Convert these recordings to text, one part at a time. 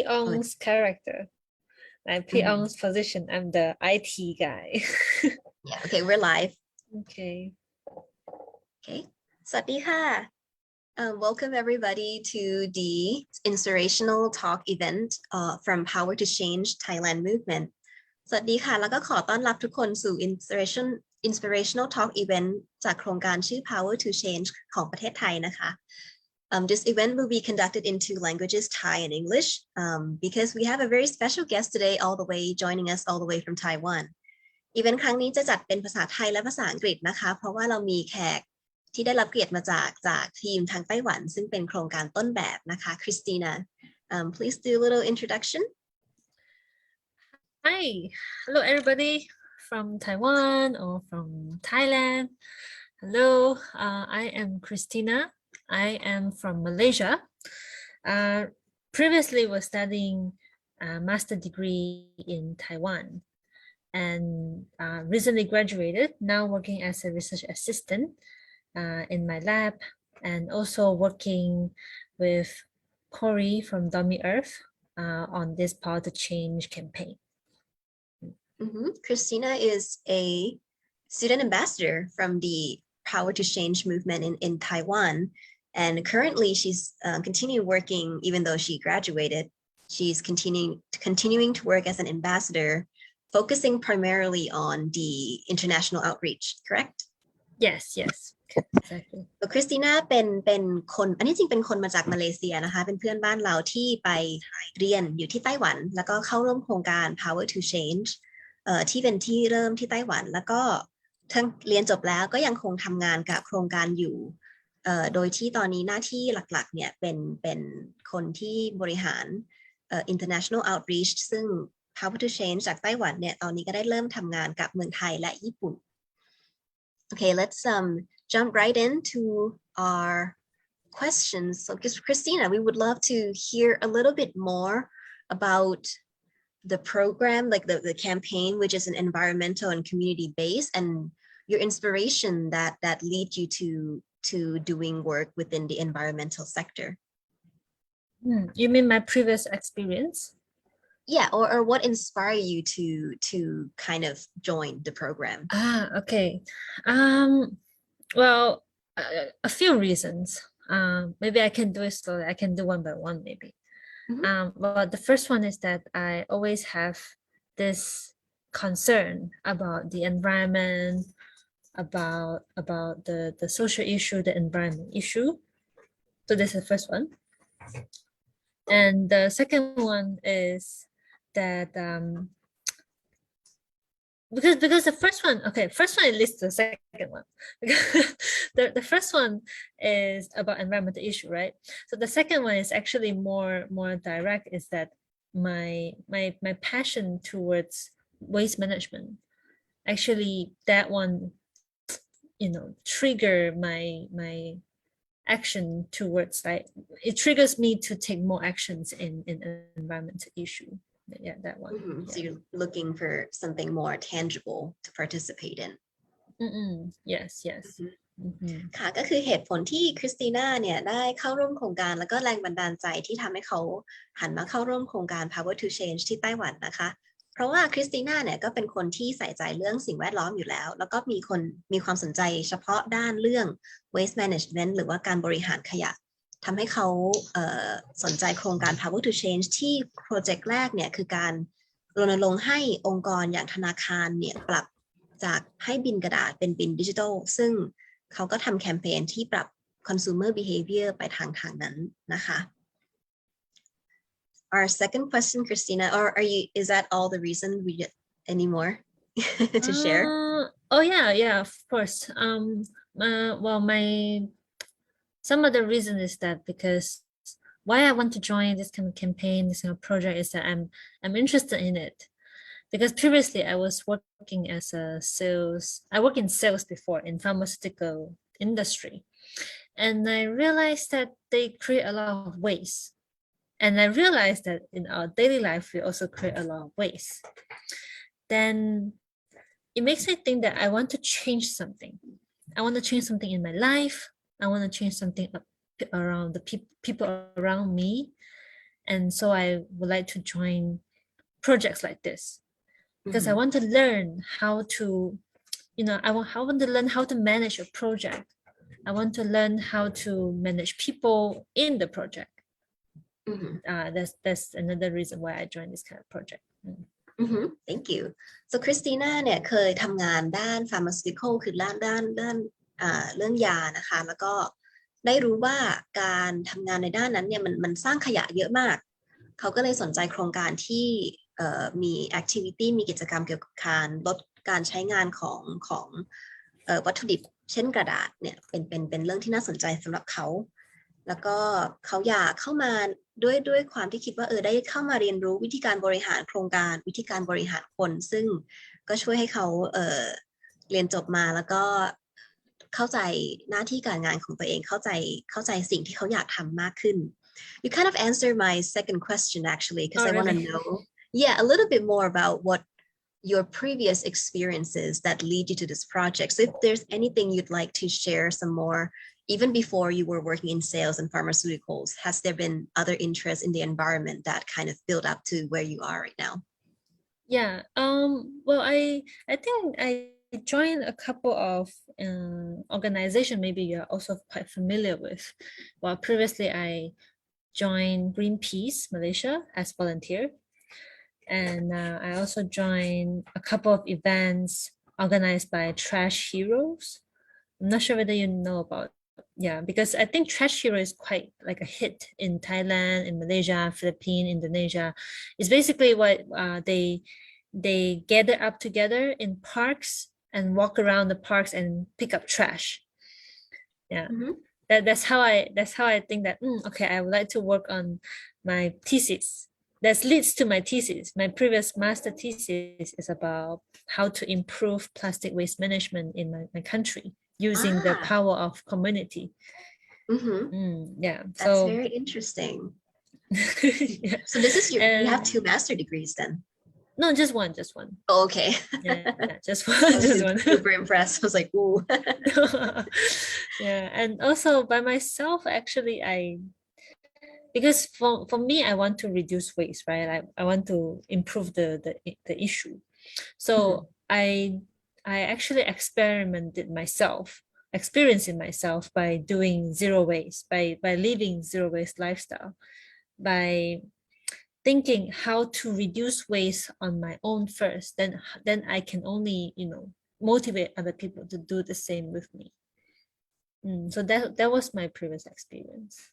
Ong's character. Like Ong's position, I'm the IT guy. Yeah, okay, we're live. Okay. Sawasdee welcome everybody to the inspirational talk event from Power to Change Thailand movement. สวัสดีค่ะแล้วก็ขอต้อนรับทุกคนสู่ inspirational talk event จากโครงการชื่อ Power to Change ของประเทศไทยนะคะ This event will be conducted in two languages, Thai and English, because we have a very special guest today joining us all the way from Taiwan. อีเวนต์ครั้งนี้จะจัดเป็นภาษาไทยและภาษาอังกฤษนะคะเพราะว่าเรามีแขกที่ได้รับเกียรติมาจากทีมทางไต้หวันซึ่งเป็นโครงการต้นแบบนะคะ Christina, please do a little introduction. Hi, hello everybody from Taiwan or from Thailand. Hello, I am Christina. I am from Malaysia. Previously was studying a master degree in Taiwan and recently graduated, now working as a research assistant in my lab and also working with Corey from Dummy Earth on this Power to Change campaign. Christina is a student ambassador from the Power to Change movement in Taiwan, and currently she's continuing working. Even though she graduated, she's continuing to work as an ambassador, focusing primarily on the international outreach. Correct? Yes, exactly. So Christina เป็นคนอันนี้จริงเป็นคนมาจากมาเลเซียนะคะเป็นเพื่อนบ้านเราที่ไปเรียนอยู่ที่ไต้หวันแล้วก็เข้าร่วมโครงการ Power to Change ที่เป็นที่เริ่มที่ไต้หวันแล้วก็ทั้งเรียนจบแล้วก็ยังคงทำงานกับโครงการอยู่โดยที่ตอนนี้หน้าที่หลักๆเนี่ยเป็นคนที่บริหารinternational outreach ซึ่ง Power to Change จากไต้หวันเนี่ยตอนนี้ก็ได้เริ่มทำงานกับเมืองไทยและญี่ปุ่น Okay, let's jump right into our questions. So Christina, we would love to hear a little bit more about the program, like the campaign, which is an environmental and community based, and your inspiration that lead you to doing work within the environmental sector. You mean my previous experience? Yeah, or what inspired you to kind of join the program? Okay. Well, a few reasons. Maybe I can do it slowly. I can do one by one, maybe. Well, the first one is that I always have this concern about the environment, about the social issue, the environment issue. So this is the first one. And the second one is that because the first one leads to the second one. the first one is about environmental issue, right? So the second one is actually more direct, is that my passion towards waste management. Actually, that one, trigger my action towards, like, it triggers me to take more actions in an environmental issue. Yeah, that one. Yeah. So you're looking for something more tangible to participate in. Yes. ค่ะก็คือเหตุผลที่คริสติน่าเนี่ยได้เข้าร่วมโครงการแล้วก็แรงบันดาลใจที่ทำให้เขาหันมาเข้าร่วมโครงการ Power to Change ที่ไต้หวันนะคะเพราะว่าคริสติน่าเนี่ยก็เป็นคนที่ใส่ใจเรื่องสิ่งแวดล้อมอยู่แล้วแล้วก็มีความสนใจเฉพาะด้านเรื่อง waste management หรือว่าการบริหารขยะทำให้เขาสนใจโครงการ Power to Change ที่โปรเจกต์แรกเนี่ยคือการรณรงค์ให้องค์กรอย่างธนาคารเนี่ยปรับจากให้บินกระดาษเป็นบินดิจิทัลซึ่งเขาก็ทำแคมเปญที่ปรับ consumer behavior ไปทางนั้นนะคะ Our second question, Christina, or is that all the reason we get any more to share? Oh yeah, of course. Well, some of the reason is that because why I want to join this kind of campaign, this kind of project, is that I'm interested in it. Because previously I was working as I worked in sales before in pharmaceutical industry, and I realized that they create a lot of waste. And I realized that in our daily life, we also create a lot of waste. Then it makes me think that I want to change something. I want to change something in my life. I want to change something around the people around me. and so I would like to join projects like this because I want to learn how to, I want to learn how to manage a project. I want to learn how to manage people in the project. That's another reason why I joined this kind of project. Thank you. So Christina เนี่ยเคยทำงานด้าน pharmaceutical คือด้านเรื่องยานะคะแล้วก็ได้รู้ว่าการทำงานในด้านนั้นเนี่ยมันสร้างขยะเยอะมากเขาก็เลยสนใจโครงการที่มี activity มีกิจกรรมเกี่ยวกับการลดการใช้งานของวัตถุดิบเช่นกระดาษเนี่ยเป็นเรื่องที่น่าสนใจสำหรับเขาแล้วก็เขาอยากเข้ามาด้วยความที่คิดว่าได้เข้ามาเรียนรู้วิธีการบริหารโครงการวิธีการบริหารคนซึ่งก็ช่วยให้เขาเรียนจบมาแล้วก็เข้าใจหน้าที่การงานของตัวเองเข้าใจสิ่งที่เขาอยากทำมากขึ้น You kind of answered my second question actually because I want to know a little bit more about what your previous experiences that lead you to this project. So if there's anything you'd like to share some more, even before you were working in sales and pharmaceuticals, has there been other interests in the environment that kind of build up to where you are right now? Yeah. Well, I think I joined a couple of organizations maybe you're also quite familiar with. Well, previously I joined Greenpeace Malaysia as volunteer. And I also joined a couple of events organized by Trash Heroes. I'm not sure whether you know about, because I think Trash Hero is quite like a hit in Thailand, in Malaysia, Philippines, Indonesia. It's basically what they gather up together in parks and walk around the parks and pick up trash. That's how I think that okay, I would like to work on my thesis. That leads to my thesis. My previous master thesis is about how to improve plastic waste management in my country using the power of community. That's so very interesting. So this is you have 2 master degrees then? No, just one. Oh, okay. Just one. Super impressed. I was like, ooh. And also by myself, actually, because for me, I want to reduce waste, right? I want to improve the issue. So I actually experienced it myself by doing zero waste, by living zero waste lifestyle, by thinking how to reduce waste on my own first, then I can only motivate other people to do the same with me. So that was my previous experience.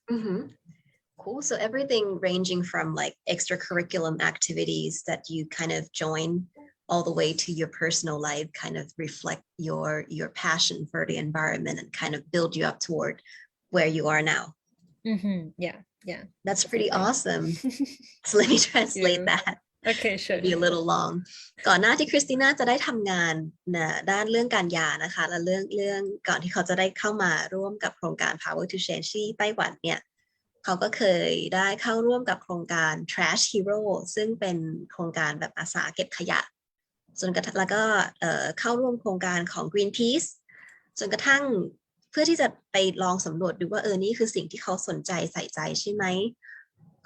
Cool. So everything ranging from like extracurriculum activities that you kind of join all the way to your personal life kind of reflect your passion for the environment and kind of build you up toward where you are now. Yeah. That's pretty awesome. So let me translate that. Okay, sure. Be a little long. ก่อนหน้าที่คริสติน่าจะได้ทำงานด้านเรื่องการยานะคะและเรื่องก่อนที่เขาจะได้เข้ามาร่วมกับโครงการ Power to Change ที่ไต้หวันเนี่ยเขาก็เคยได้เข้าร่วมกับโครงการ Trash Hero ซึ่งเป็นโครงการแบบอาสาเก็บขยะแล้วก็เข้าร่วมโครงการของ Greenpeace จนกระทั่งเพื่อที่จะไปลองสำรวจดูว่านี่คือสิ่งที่เขาสนใจใส่ใจใช่ไหม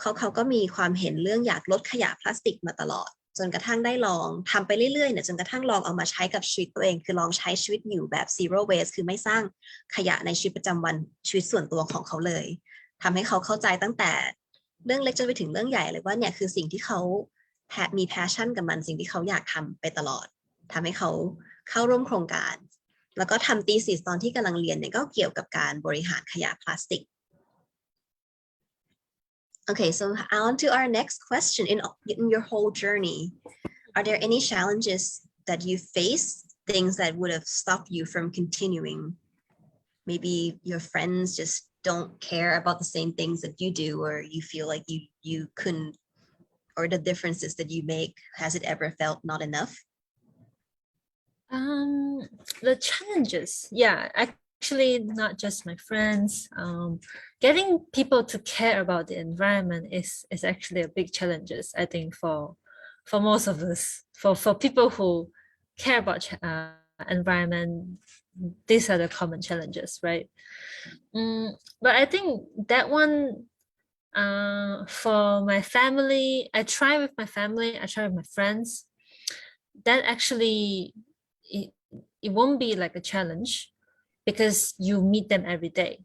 เขาก็มีความเห็นเรื่องอยากลดขยะพลาสติกมาตลอดจนกระทั่งได้ลองทำไปเรื่อยๆเนี่ยจนกระทั่งลองเอามาใช้กับชีวิตตัวเองคือลองใช้ชีวิตอยู่แบบ zero waste คือไม่สร้างขยะในชีวิตประจำวันชีวิตส่วนตัวของเขาเลยทำให้เขาเข้าใจตั้งแต่เรื่องเล็กจนไปถึงเรื่องใหญ่เลยว่าเนี่ยคือสิ่งที่เขามี passion กับมันสิ่งที่เขาอยากทำไปตลอดทำให้เขาเข้าร่วมโครงการแล้วก็ทำ thesis ตอนที่กำลังเรียนเนี่ยก็เกี่ยวกับการบริหารขยะพลาสติก Okay, so on to our next question. In your whole journey, are there any challenges that you face, things that would have stopped you from continuing? Maybe your friends just don't care about the same things that you do, or you feel like you couldn't, or the differences that you make, has it ever felt not enough? The challenges, actually not just my friends. Getting people to care about the environment is actually a big challenge, I think, for most of us. For people who care about environment, these are the common challenges, right? But I think that one For my family, I try with my family, I try with my friends. That actually, it won't be like a challenge because you meet them every day.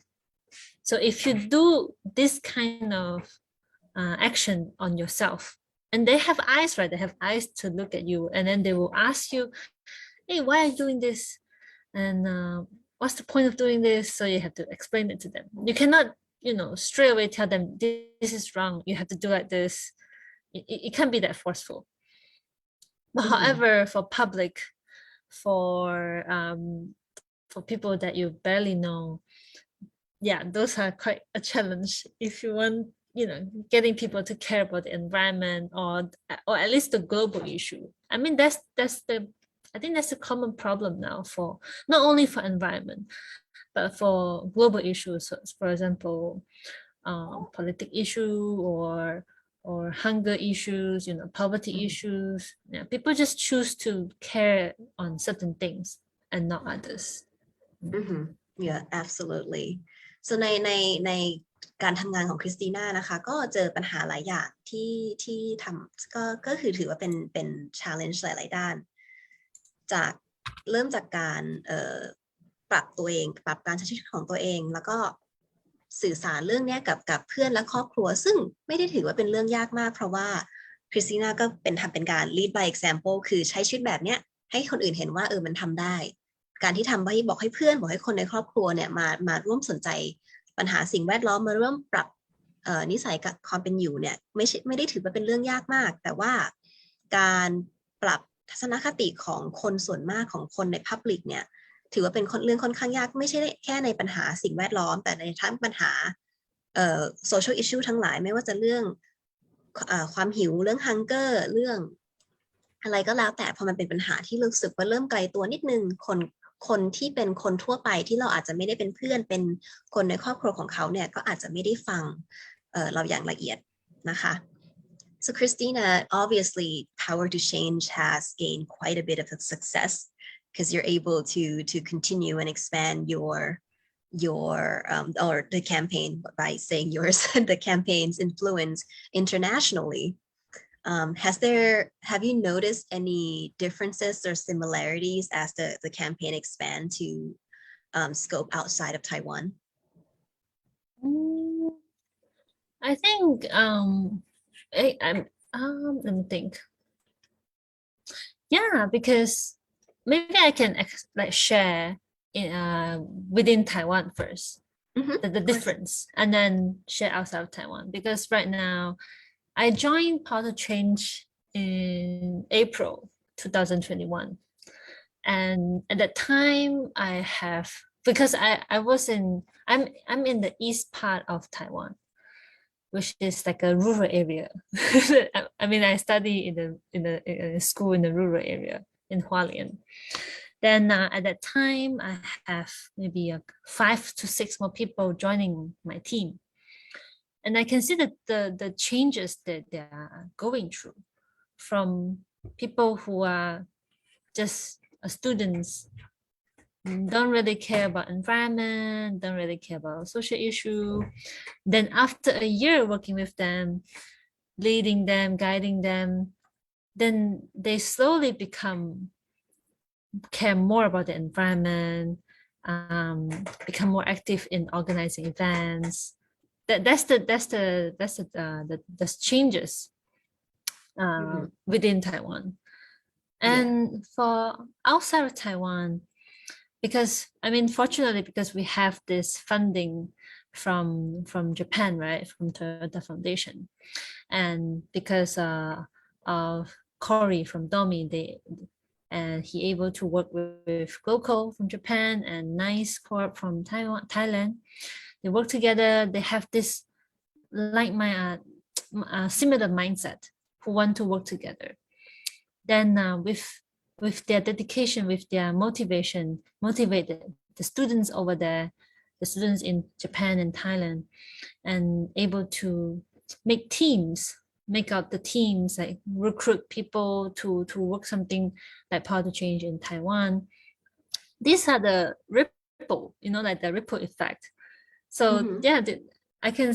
So if you do this kind of action on yourself, and they have eyes, right? They have eyes to look at you, and then they will ask you, hey, why are you doing this? And what's the point of doing this? So you have to explain it to them. You cannot, straight away tell them this is wrong. You have to do like this. It can't be that forceful. But however, for public, for people that you barely know, yeah, those are quite a challenge if you want, getting people to care about the environment or at least the global issue. I mean, I think that's a common problem now for not only for environment, but for global issues. So, for example, political issue or hunger issues, poverty issues. Yeah, people just choose to care on certain things and not others. Yeah, absolutely. So ในการทำงานของคริสติน่านะคะก็เจอปัญหาหลายอย่างที่ทำก็คือถือว่าเป็น challenge หลายๆด้านเริ่มจากการปรับตัวเองปรับการใช้ชีวิตของตัวเองแล้วก็สื่อสารเรื่องนี้กับเพื่อนและครอบครัวซึ่งไม่ได้ถือว่าเป็นเรื่องยากมากเพราะว่าคริสติน่าก็ทำเป็นการ lead by example คือใช้ชีวิตแบบเนี้ยให้คนอื่นเห็นว่ามันทำได้การที่ทำบอกให้เพื่อนบอกให้คนในครอบครัวเนี่ยมาร่วมสนใจปัญหาสิ่งแวดล้อมมาร่วมปรับนิสัยกับความเป็นอยู่เนี่ยไม่ได้ถือว่าเป็นเรื่องยากมากแต่ว่าการปรับทัศนคติของคนส่วนมากของคนใน public เนี่ยถือว่าเป็นเรื่องค่อนข้างยากไม่ใช่แค่ในปัญหาสิ่งแวดล้อมแต่ในทั้งปัญหาsocial issue ทั้งหลายไม่ว่าจะเรื่องความหิวเรื่อง hunger เรื่องอะไรก็แล้วแต่พอมันเป็นปัญหาที่รู้สึกว่าเริ่มไกลตัวนิดนึงคนที่เป็นคนทั่วไปที่เราอาจจะไม่ได้เป็นเพื่อนเป็นคนในครอบครัวของเขาเนี่ยก็อาจจะไม่ได้ฟังเราอย่างละเอียดนะคะ So Christina, obviously Power to Change has gained quite a bit of a success because you're able to continue and expand your or the campaign by saying yours the campaign's influence internationally. Have you noticed any differences or similarities as the campaign expand to scope outside of Taiwan? I think let me think. Yeah, because maybe I can share within Taiwan first, the difference, and then share outside of Taiwan. Because right now, I joined Power to Change in April 2021, and at that time because I'm in the east part of Taiwan, which is like a rural area. I mean, I study in a school in the rural area in Hualien. Then at that time, I have maybe 5 to 6 more people joining my team. And I can see that the changes that they are going through from people who are just students, don't really care about environment, don't really care about social issue. Then after a year working with them, leading them, guiding them, then they slowly care more about the environment, become more active in organizing events. That's the changes within Taiwan. And for outside of Taiwan, because fortunately, because we have this funding from Japan, right, from Toyota Foundation, and because of Corey from Domi, and he able to work with Global from Japan and Nice Corp from Thailand. They work together. They have this similar mindset who want to work together. Then with their dedication, with their motivation, motivated the students over there, the students in Japan and Thailand, and able to make out the teams, like recruit people to work something like Power to Change in Taiwan. These are the ripple, like the ripple effect. So I can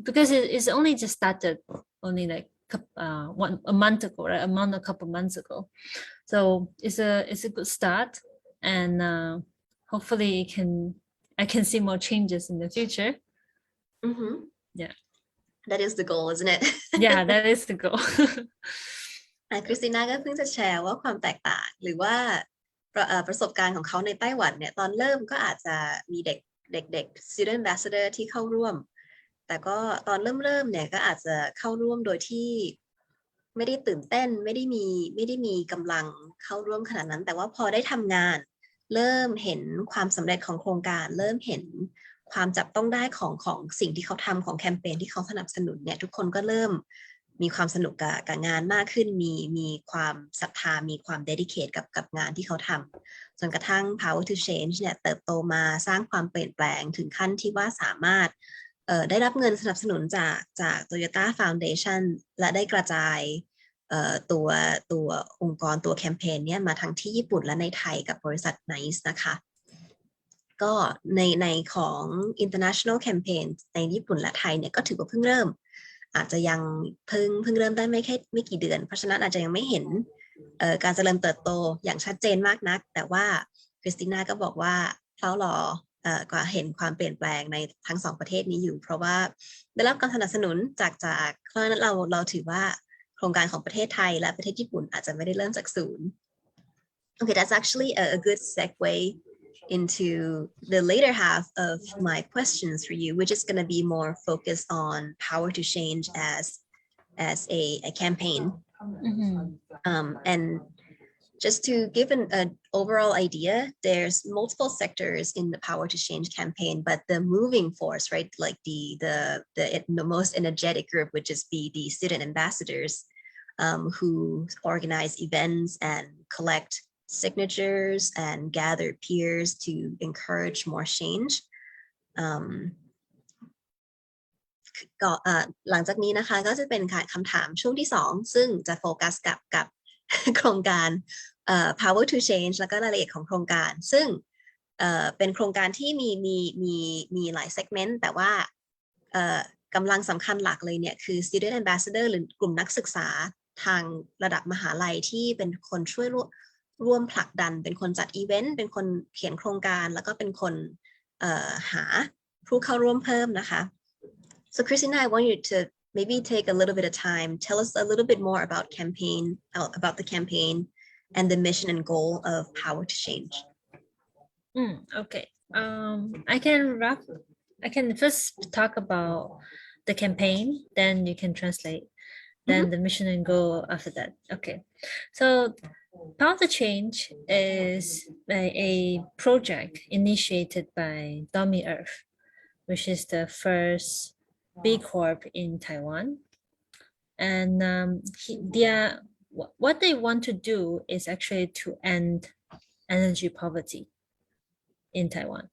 because it's only just started only like a month ago, right? A couple months ago. So it's a good start, and hopefully I can see more changes in the future. Yeah. That is the goal, isn't it? Yeah, that is the goal. คริสติน่าก็เพิ่งจะแชร์ว่าความแตกต่างหรือว่าประสบการณ์ของเขาในไต้หวันเนี่ยตอนเริ่มก็อาจจะมีเด็ก student ambassador ที่เข้าร่วมแต่ก็ตอนเริ่มเนี่ยก็อาจจะเข้าร่วมโดยที่ไม่ได้ตื่นเต้นไม่ได้มีกำลังเข้าร่วมขนาดนั้นแต่ว่าพอได้ทำงานเริ่มเห็นความสำเร็จของโครงการเริ่มเห็นความจับต้องได้ของสิ่งที่เขาทำของแคมเปญที่เขาสนับสนุนเนี่ยทุกคนก็เริ่มมีความสนุกกับงานมากขึ้นมีความศรัทธามีความ dedicate กับงานที่เขาทำจนกระทั่ง Power to Change เนี่ยเติบโตมาสร้างความเปลี่ยนแปลงถึงขั้นที่ว่าสามารถได้รับเงินสนับสนุนจาก Toyota Foundation และได้กระจายตัวองค์กรตัวแคมเปญเนี่ยมาทั้งที่ญี่ปุ่นและในไทยกับบริษัท NICE นะคะก็ในของ international campaign ในญี่ปุ่นและไทยเนี่ยก็ถือว่าเพิ่งเริ่มอาจจะยังเพิ่งเริ่มได้ไม่กี่เดือนเพราะฉะนั้นอาจจะยังไม่เห็นการเจริญเติบโตอย่างชัดเจนมากนักแต่ว่าคริสติน่าก็บอกว่าเฝ้ารอกว่าเห็นความเปลี่ยนแปลงในทั้งสองประเทศนี้อยู่เพราะว่าได้รับการสนับสนุนจากเพราะฉะนั้นเราถือว่าโครงการของประเทศไทยและประเทศญี่ปุ่นอาจจะไม่ได้เริ่มจากศูนย์ Okay, that's actually a good segue into the later half of my questions for you, which is going to be more focused on Power to Change as a campaign. And just to give an overall idea, there's multiple sectors in the Power to Change campaign, but the moving force, right, like the most energetic group would just be the student ambassadors who organize events and collect signatures and gather peers to encourage more change. ก็หลังจากนี้นะคะก็จะเป็นคำถามช่วงที่2ซึ่งจะโฟกัสกับโครงการ Power to Change แล้วก็รายละเอียดของโครงการซึ่งเป็นโครงการที่มีหลาย segment แต่ว่ากำลังสำคัญหลักเลยเนี่ยคือ student ambassador หรือกลุ่มนักศึกษาทางระดับมหาลัยที่เป็นคนช่วยร่วมผลักดันเป็นคนจัดอีเวนต์เป็นคนเขียนโครงการแล้วก็เป็นคนหาผู้เข้าร่วมเพิ่มนะคะ So Christina, I want you to maybe take a little bit of time, tell us a little bit more about the campaign and the mission and goal of Power to Change. Okay. I can first talk about the campaign, then you can translate, then the mission and goal after that. Okay. So Power to Change is a project initiated by Dummy Earth, which is the first B Corp in Taiwan. And what they want to do is actually to end energy poverty in Taiwan,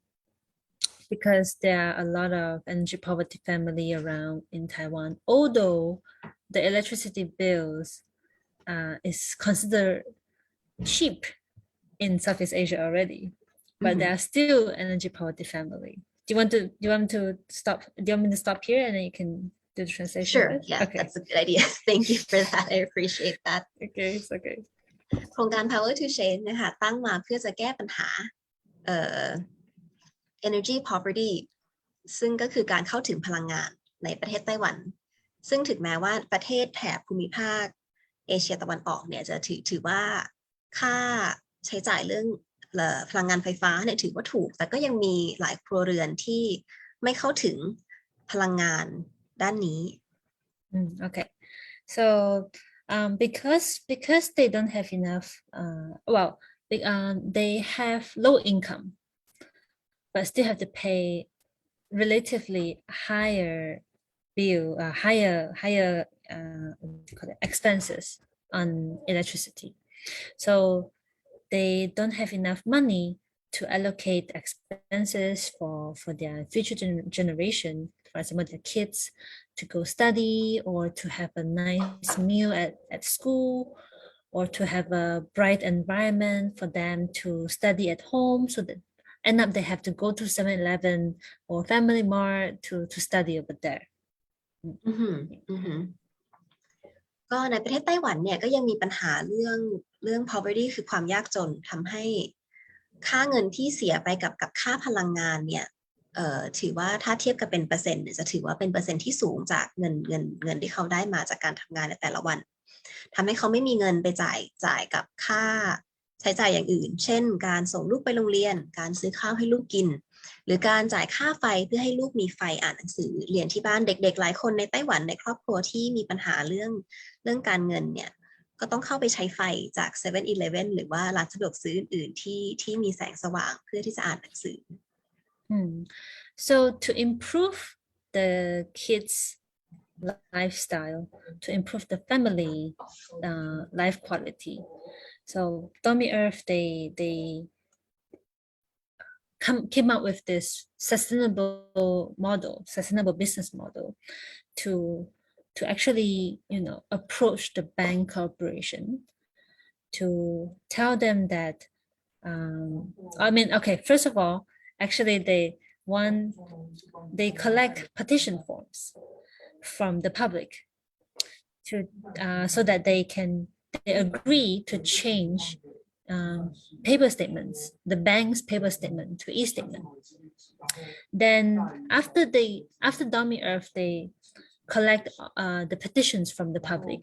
because there are a lot of energy poverty family around in Taiwan. Although the electricity bills is considered cheap in Southeast Asia already, but there are still energy poverty family. Do you want to stop? Do you want me to stop here and then you can do the translation? Sure. Yeah, okay. That's a good idea. Thank you for that. I appreciate that. Okay, it's okay. โครงการ Power to Change นะคะตั้งมาเพื่อจะแก้ปัญหาenergy poverty ซึ่งก็คือการเข้าถึงพลังงานในประเทศไต้หวันซึ่งถึงแม้ว่าประเทศแถบภูมิภาคเอเชียตะวันออกเนี่ยจะถือว่าค่าใช้จ่ายเรื่องพลังงานไฟฟ้าเนี่ยถือว่าถูกแต่ก็ยังมีหลายครัวเรือนที่ไม่เข้าถึงพลังงานด้านนี้ Okay, so because they don't have enough they have low income but still have to pay relatively higher bill higher expenses on electricity, so they don't have enough money to allocate expenses for their future generation, for example their kids to go study or to have a nice meal at school or to have a bright environment for them to study at home, so that end up they have to go to 7-Eleven or Family Mart to study over there. อือหืออือหือก็ในประเทศไต้หวันเนี่ยก็ยังมีปัญหาเรื่อง poverty คือความยากจนทำให้ค่าเงินที่เสียไปกับค่าพลังงานเนี่ยถือว่าถ้าเทียบกับเป็นเปอร์เซ็นต์เนี่ยจะถือว่าเป็นเปอร์เซ็นต์ที่สูงจากเงินที่เขาได้มาจากการทำงานในแต่ละวันทำให้เขาไม่มีเงินไปจ่ายกับค่าใช้จ่ายอย่างอื่นเช่นการส่งลูกไปโรงเรียนการซื้อข้าวให้ลูกกินหรือการจ่ายค่าไฟเพื่อให้ลูกมีไฟอ่านหนังสือเรียนที่บ้านเด็กๆหลายคนในไต้หวันในครอบครัวที่มีปัญหาเรื่องการเงินเนี่ยก็ต้องเข้าไปใช้ไฟจาก 7-Eleven หรือว่าร้านสะดวกซื้ออื่นๆที่มีแสงสว่างเพื่อที่จะอ่านหนังสือSo to improve the kids' lifestyle, to improve the family life quality, so Tommy Earth they came up with this sustainable business model to actually approach the bank corporation to tell them that first of all, actually they collect petition forms from the public to so that they agree to change paper statements, the bank's paper statement to e-statement. Then after Dummy Earth, they collect the petitions from the public.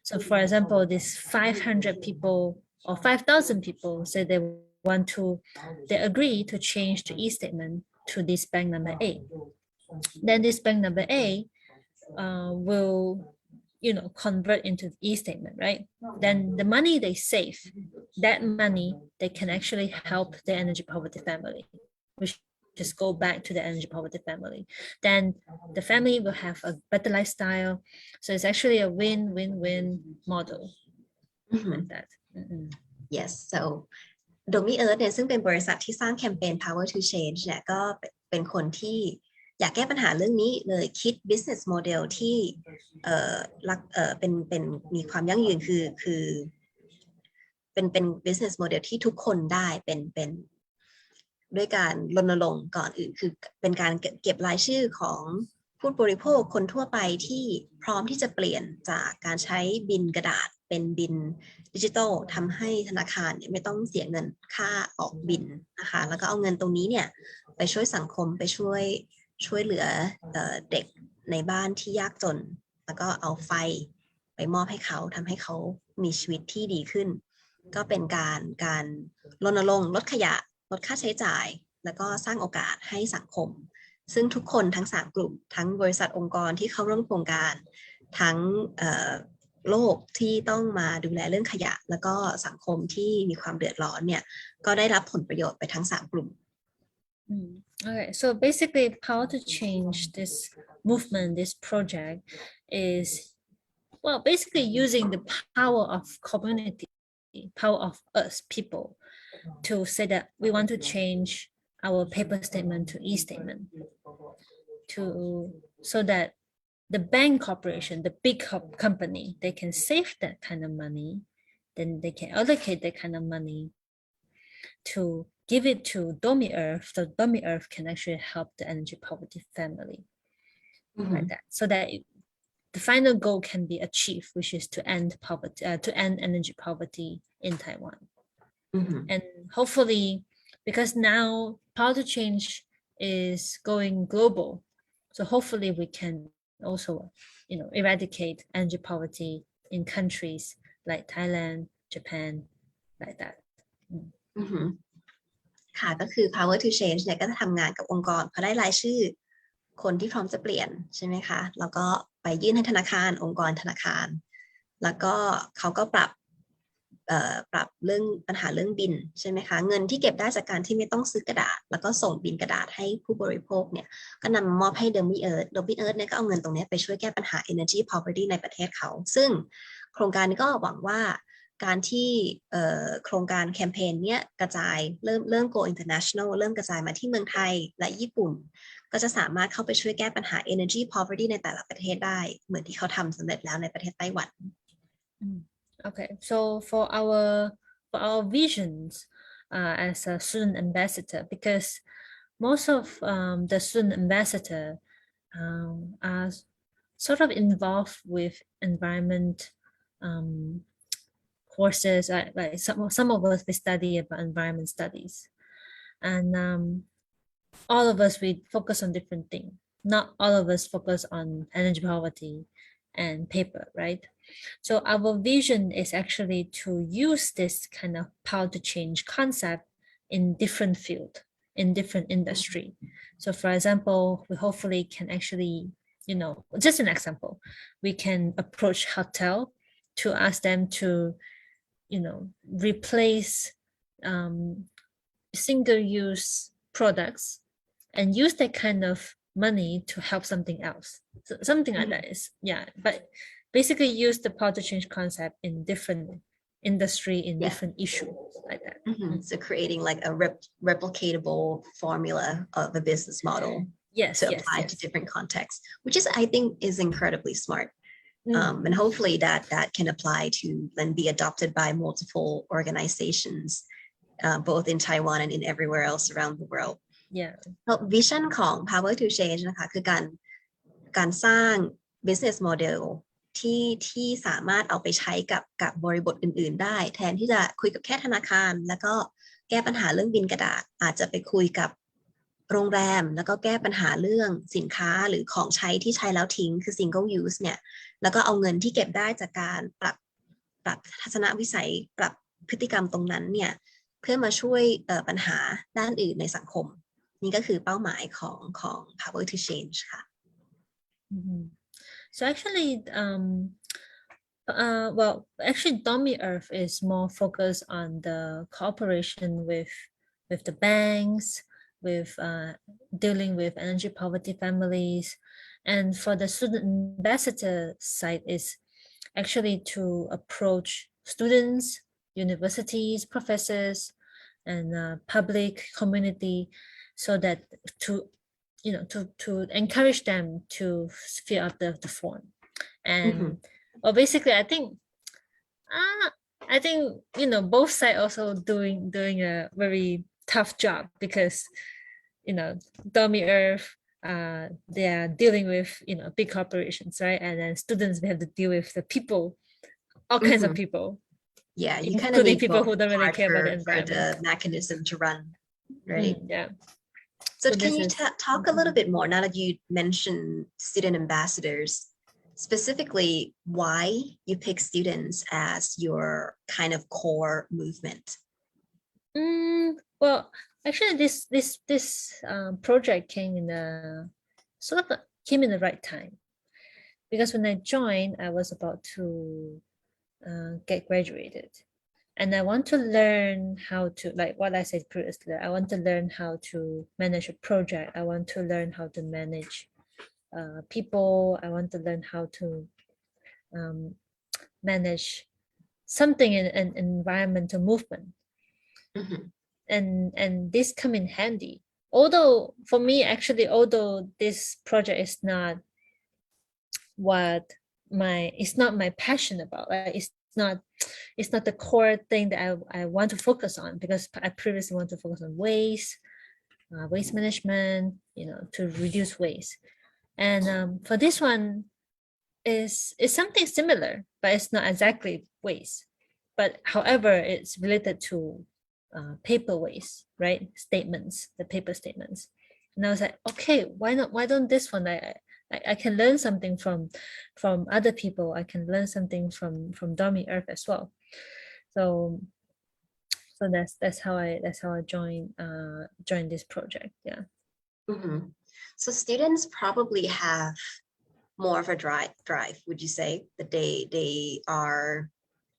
So for example, this 500 people or 5,000 people say they agree to change the e-statement to this bank number A. Then this bank number A will convert into e-statement, right? Then the money they save, that money they can actually help the energy poverty family, which just go back to the energy poverty family. Then the family will have a better lifestyle. So it's actually a win-win-win model. Like that. Yes, so Domi Earth เนี่ยซึ่งเป็นบริษัทที่สร้างแคมเปญ Power to Change เนี่ยก็เป็นคนที่อยากแก้ปัญหาเรื่องนี้เลยคิด business model ที่เป็นมีความยั่งยืนคือเป็น business model ที่ทุกคนได้เป็นด้วยการรณรงค์ก่อนอื่นคือเป็นการเก็บรายชื่อของผู้บริโภคคนทั่วไปที่พร้อมที่จะเปลี่ยนจากการใช้บิลกระดาษเป็นบิลดิจิทัลทำให้ธนาคารเนี่ยไม่ต้องเสียเงินค่าออกบิลนะคะแล้วก็เอาเงินตรงนี้เนี่ยไปช่วยสังคมไปช่วยเหลือเด็กในบ้านที่ยากจนแล้วก็เอาไฟไปมอบให้เขาทำให้เขามีชีวิตที่ดีขึ้นก็เป็นการรณรงค์ลดขยะลดค่าใช้จ่ายแล้วก็สร้างโอกาสให้สังคมซึ่งทุกคนทั้ง3กลุ่มทั้งบริษัทองค์กรที่เข้าร่วมโครงการทั้งโลกที่ต้องมาดูแลเรื่องขยะแล้วก็สังคมที่มีความเดือดร้อนเนี่ยก็ได้รับผลประโยชน์ไปทั้ง3กลุ่มOkay, so basically Power to Change, this movement, this project is, well, basically using the power of community, power of us people to say that we want to change our paper statement to e-statement so that the bank corporation, the big company, they can save that kind of money, then they can allocate that kind of money to give it to Domi Earth, so Domi Earth can actually help the energy poverty family, like that, so that the final goal can be achieved, which is to end poverty, to end energy poverty in Taiwan. And hopefully, because now Power to Change is going global, so hopefully we can also, eradicate energy poverty in countries like Thailand, Japan, like that. ค่ะก็คือ Power to Change เนี่ยก็จะทำงานกับองค์กรพอได้รายชื่อคนที่พร้อมจะเปลี่ยนใช่ไหมคะแล้วก็ไปยื่นให้ธนาคารองค์กรธนาคารแล้วก็เขาก็ปรับเรื่องปัญหาเรื่องบิลใช่ไหมคะเงินที่เก็บได้จากการที่ไม่ต้องซื้อกระดาษแล้วก็ส่งบิลกระดาษให้ผู้บริโภคเนี่ยก็นำมามอบให้ Domi Earth เนี่ยก็เอาเงินตรงนี้ไปช่วยแก้ปัญหา Energy Poverty ในประเทศเขาซึ่งโครงการนี้ก็หวังว่าการที่โครงการแคมเปญเนี้ยกระจายเริ่ม go international เริ่มกระจายมาที่เมืองไทยและญี่ปุ่นก็จะสามารถเข้าไปช่วยแก้ปัญหา energy poverty ในแต่ละประเทศได้เหมือนที่เขาทำสำเร็จแล้วในประเทศไต้หวัน Okay, so for our visions, as a student ambassador, because most of the student ambassador are sort of involved with environment courses. Like some of us, we study about environment studies, and all of us, we focus on different things. Not all of us focus on energy poverty and paper, right? So our vision is actually to use this kind of power to change concept in different field, in different industry. So for example, we hopefully can actually, just an example, we can approach hotel to ask them to, replace single-use products and use that kind of money to help something else. So something like that is, but basically use the power to change concept in different industry, in different issues like that. So creating like a replicatable formula of a business model to apply to different contexts, which is, I think, is incredibly smart. And hopefully that can apply to and be adopted by multiple organizations, both in Taiwan and in everywhere else around the world. Vision ของ Power to Change นะคะคือการสร้าง business model ที่สามารถเอาไปใช้กับบริบทอื่นๆได้แทนที่จะคุยกับแค่ธนาคารแล้วก็แก้ปัญหาเรื่องบินกระดาษอาจจะไปคุยกับโรงแรมแล้วก็แก้ปัญหาเรื่องสินค้าหรือของใช้ที่ใช้แล้วทิ้งคือ single use เนี่ยแล้วก็เอาเงินที่เก็บได้จากการปรับทัศนวิสัยปรับพฤติกรรมตรงนั้นเนี่ยเพื่อมาช่วยปัญหาด้านอื่นในสังคมนี่ก็คือเป้าหมายของ Power to Change ค่ะ So actually actually Dummy Earth is more focused on the cooperation with the banks, with dealing with energy poverty families, and for the student ambassador side is actually to approach students, universities, professors, and public community, so that to encourage them to fill up the form. And well, basically I think both sides also doing a very tough job, because Dummy Earth they are dealing with big corporations, right? And then students, we have to deal with the people, all kinds of people, you kind of need people who don't really care about the for environment, the mechanism to run, right? So can you talk a little bit more, now that you mentioned student ambassadors, specifically why you pick students as your kind of core movement? Well, actually this project came in the right time, because when I joined, I was about to get graduated, and I want to learn how to, like what I said previously, I want to learn how to manage a project. I want to learn how to manage people. I want to learn how to manage something in an environmental movement. And this come in handy. Although for me, actually, although this project is not it's not my passion about, like it's not the core thing that I want to focus on, because I previously want to focus on waste management, to reduce waste. And for this one is something similar, but it's not exactly waste. But however, it's related to paper waste, right? The paper statements. And I was like, okay, why don't this one, I can learn something from other people. I can learn something from Dummy Earth as well. So that's how I joined this project. So students probably have more of a drive, would you say, that they are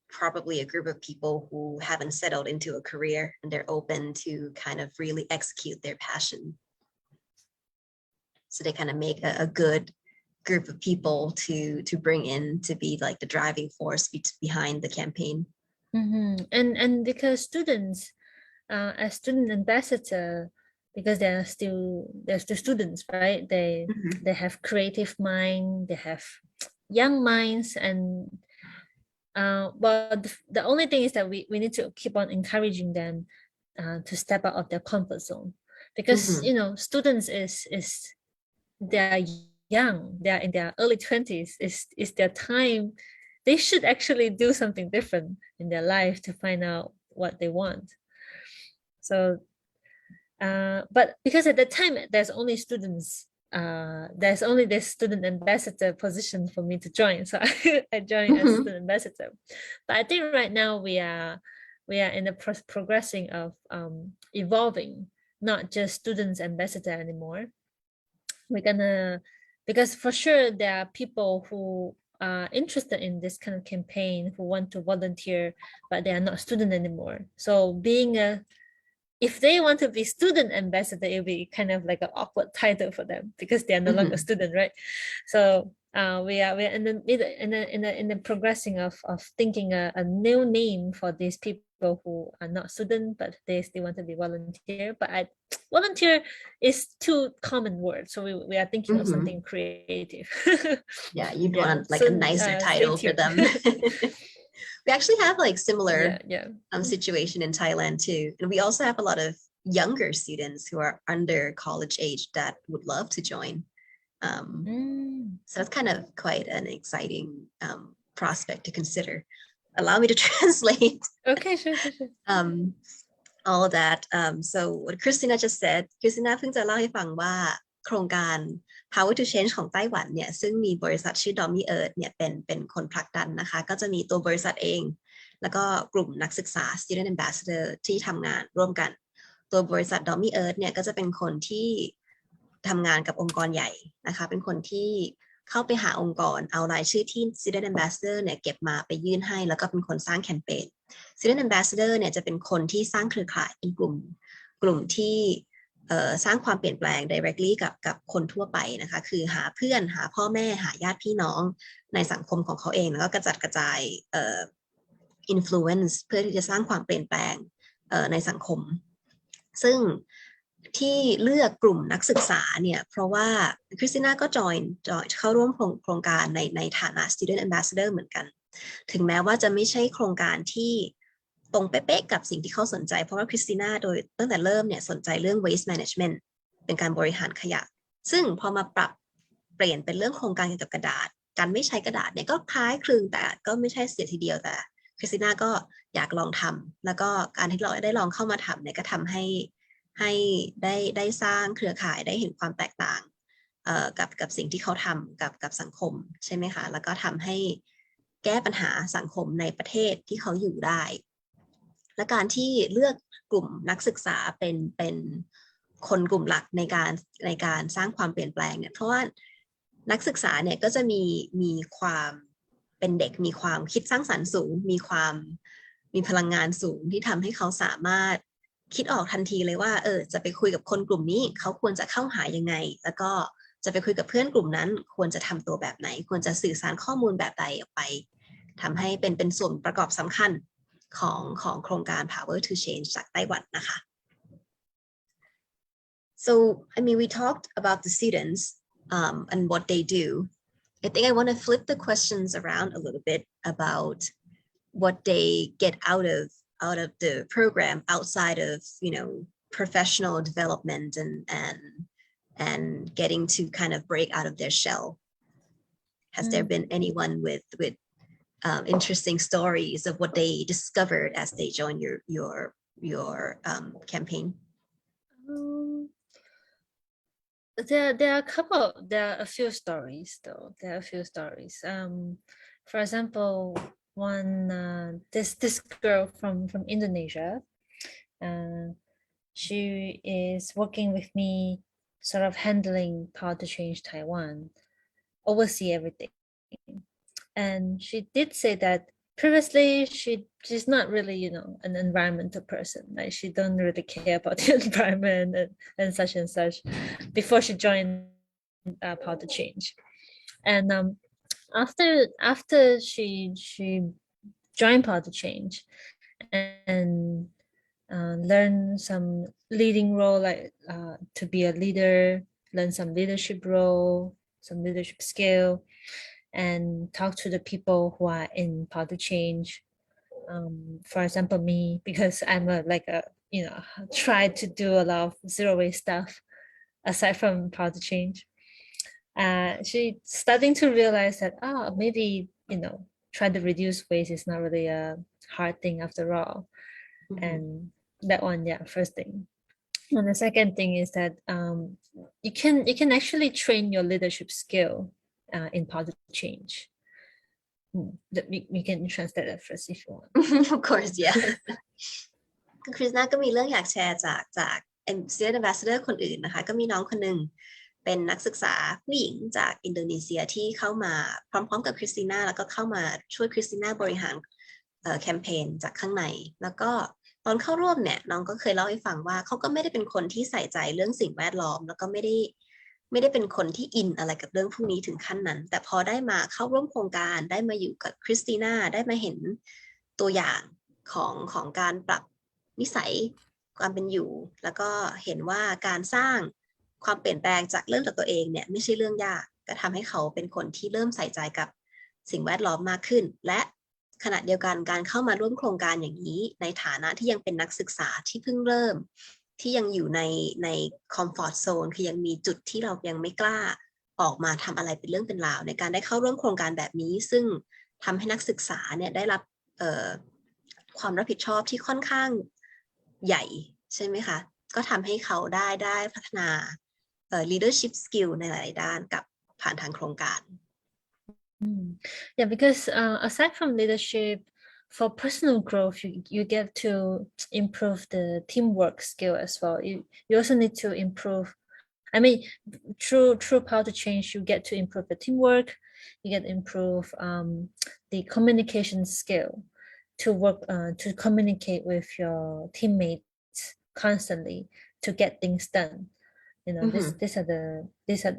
probably a group of people who haven't settled into a career and they're open to kind of really execute their passion. So they kind of make a good group of people to bring in to be like the driving force behind the campaign. And because students, as student ambassador, because they're still students, right? They have creative mind, they have young minds, and well, the only thing is that we need to keep on encouraging them to step out of their comfort zone, because students is they are young, they are in their early 20s, is their time. They should actually do something different in their life to find out what they want. So but because at the time there's only students, there's only this student ambassador position for me to join, so I joined as student ambassador. But I think right now we are in the progressing of evolving, not just students ambassador anymore. We're gonna, because for sure there are people who are interested in this kind of campaign, who want to volunteer, but they are not student anymore. So being if they want to be student ambassador, it'll be kind of like an awkward title for them because they are no longer student, right? So we are in the progressing of thinking a new name for these people who are not student, but they still want to be volunteer. But volunteer is too common word, so we are thinking of something creative. Yeah, you'd want like a nicer title for them. We actually have like similar situation in Thailand too. And we also have a lot of younger students who are under college age that would love to join. So that's kind of quite an exciting prospect to consider. Allow me to translate. Okay, sure. All of that. So what Christina just said, Christina เพิ่งจะเล่าให้ฟังว่าโครงการ Power to Change ของไต้หวันเนี่ยซึ่งมีบริษัทชื่อ Domi Earth เนี่ยเป็นคนผลักดันนะคะก็จะมีตัวบริษัทเองแล้วก็กลุ่มนักศึกษา Student Ambassador ที่ทำงานร่วมกันตัวบริษัท Domi Earth เนี่ยก็จะเป็นคนที่ทำงานกับองค์กรใหญ่นะคะเป็นคนที่เข้าไปหาองค์กรเอารายชื่อที่ Student Ambassador เนี่ยเก็บมาไปยื่นให้แล้วก็เป็นคนสร้างแคมเปญ Student Ambassador เนี่ยจะเป็นคนที่สร้างเครือข่ายเป็นกลุ่มที่สร้างความเปลี่ยนแปลง directly กับคนทั่วไปนะคะคือหาเพื่อนหาพ่อแม่หาญาติพี่น้องในสังคมของเขาเองแล้วก็กระจัดกระจายinfluence เพื่อที่จะสร้างความเปลี่ยนแปลงในสังคมซึ่งที่เลือกกลุ่มนักศึกษาเนี่ยเพราะว่าคริสติน่าก็จอยเข้าร่วมโครงการในฐานะ Student Ambassador เหมือนกันถึงแม้ว่าจะไม่ใช่โครงการที่ตรงเป๊ะๆกับสิ่งที่เขาสนใจเพราะว่าคริสติน่าโดยตั้งแต่เริ่มเนี่ยสนใจเรื่อง waste management เป็นการบริหารขยะซึ่งพอมาปรับเปลี่ยนเป็นเรื่องโครงการเกี่ยวกับกระดาษการไม่ใช้กระดาษเนี่ยก็คล้ายคลึงแต่ก็ไม่ใช่เสียทีเดียวแต่คริสติน่าก็อยากลองทำแล้วก็การที่เราได้ลองเข้ามาทำเนี่ยก็ทำให้ได้สร้างเครือข่ายได้เห็นความแตกต่างกับสิ่งที่เขาทำกับสังคมใช่ไหมคะแล้วก็ทำให้แก้ปัญหาสังคมในประเทศที่เขาอยู่ได้และการที่เลือกกลุ่มนักศึกษาเป็นคนกลุ่มหลักในการสร้างความเปลี่ยนแปลงเนี่ยเพราะว่านักศึกษาเนี่ยก็จะมีความเป็นเด็กมีความคิดสร้างสรรค์สูงมีพลังงานสูงที่ทำให้เขาสามารถคิดออกทันทีเลยว่าจะไปคุยกับคนกลุ่มนี้เขาควรจะเข้าหายังไงแล้วก็จะไปคุยกับเพื่อนกลุ่มนั้นควรจะทำตัวแบบไหนควรจะสื่อสารข้อมูลแบบใดออกไปทำให้เป็นส่วนประกอบสำคัญของโครงการ Power to Change จากไต้หวันนะคะ So I mean we talked about the students and what they do. I think I want to flip the questions around a little bit about what they get out of the program outside of professional development and getting to kind of break out of their shell. Has there been anyone with interesting stories of what they discovered as they joined your campaign? There are a few stories though. There are a few stories. For example, one this girl from Indonesia, she is working with me, sort of handling Power to Change Taiwan, oversee everything. And she did say that previously she's not really an environmental person, like she don't really care about the environment and such before she joined Power to Change. And after she joined Power to Change and learn some leading role, like to be a leader, learn some leadership role, some leadership skill, and talk to the people who are in Power to Change. For example, me, because I'm try to do a lot of zero waste stuff aside from power to change. She's starting to realize that maybe try to reduce waste is not really a hard thing after all. And that one, first thing. And the second thing is that you can actually train your leadership skill in positive change. You can translate that first if you want. Of course, yeah. คริสนาก็มีเรื่องอยากแชร์จาก Student Ambassador คนอื่นนะคะก็มีน้องคนหนึ่งเป็นนักศึกษาผู้หญิงจากอินโดนีเซียที่เข้ามาพร้อมๆกับคริสติน่าแล้วก็เข้ามาช่วยคริสติน่าบริหารแคมเปญจากข้างในแล้วก็ตอนเข้าร่วมเนี่ยน้องก็เคยเล่าให้ฟังว่าเขาก็ไม่ได้เป็นคนที่ใส่ใจเรื่องสิ่งแวดล้อมแล้วก็ไม่ได้เป็นคนที่อินอะไรกับเรื่องพวกนี้ถึงขั้นนั้นแต่พอได้มาเข้าร่วมโครงการได้มาอยู่กับคริสติน่าได้มาเห็นตัวอย่างของการปรับนิสัยความเป็นอยู่แล้วก็เห็นว่าการสร้างความเปลี่ยนแปลงจากเรื่องจากตัวเองเนี่ยไม่ใช่เรื่องยากก็ทำให้เขาเป็นคนที่เริ่มใส่ใจกับสิ่งแวดล้อมมากขึ้นและขณะเดียวกันการเข้ามาร่วมโครงการอย่างนี้ในฐานะที่ยังเป็นนักศึกษาที่เพิ่งเริ่มที่ยังอยู่ในคอมฟอร์ตโซนคือยังมีจุดที่เรายังไม่กล้าออกมาทำอะไรเป็นเรื่องเป็นราวในการได้เข้าร่วมโครงการแบบนี้ซึ่งทำให้นักศึกษาเนี่ยได้รับความรับผิดชอบที่ค่อนข้างใหญ่ใช่ไหมคะก็ทำให้เขาได้พัฒนาleadership skill ในหลายด้านกับผ่านทางโครงการ Yeah, because aside from leadership, for personal growth, you get to improve the teamwork skill as well. You also need to improve. I mean, through power to change, you get to improve the teamwork. You get to improve the communication skill to work to communicate with your teammates constantly to get things done. These are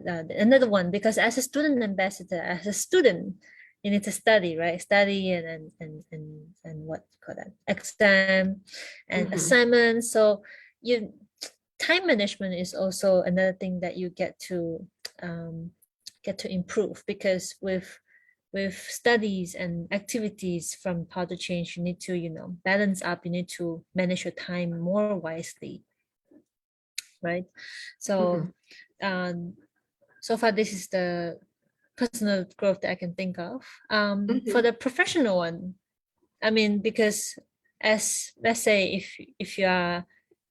another one because as a student ambassador, as a student, you need to study, right? Study and what call that exam and assignment. So time management is also another thing that you get to improve because with studies and activities from power to change, you need to balance up. You need to manage your time more wisely. Right, so so far this is the personal growth that I can think of. For the professional one, I mean, because as let's say if you are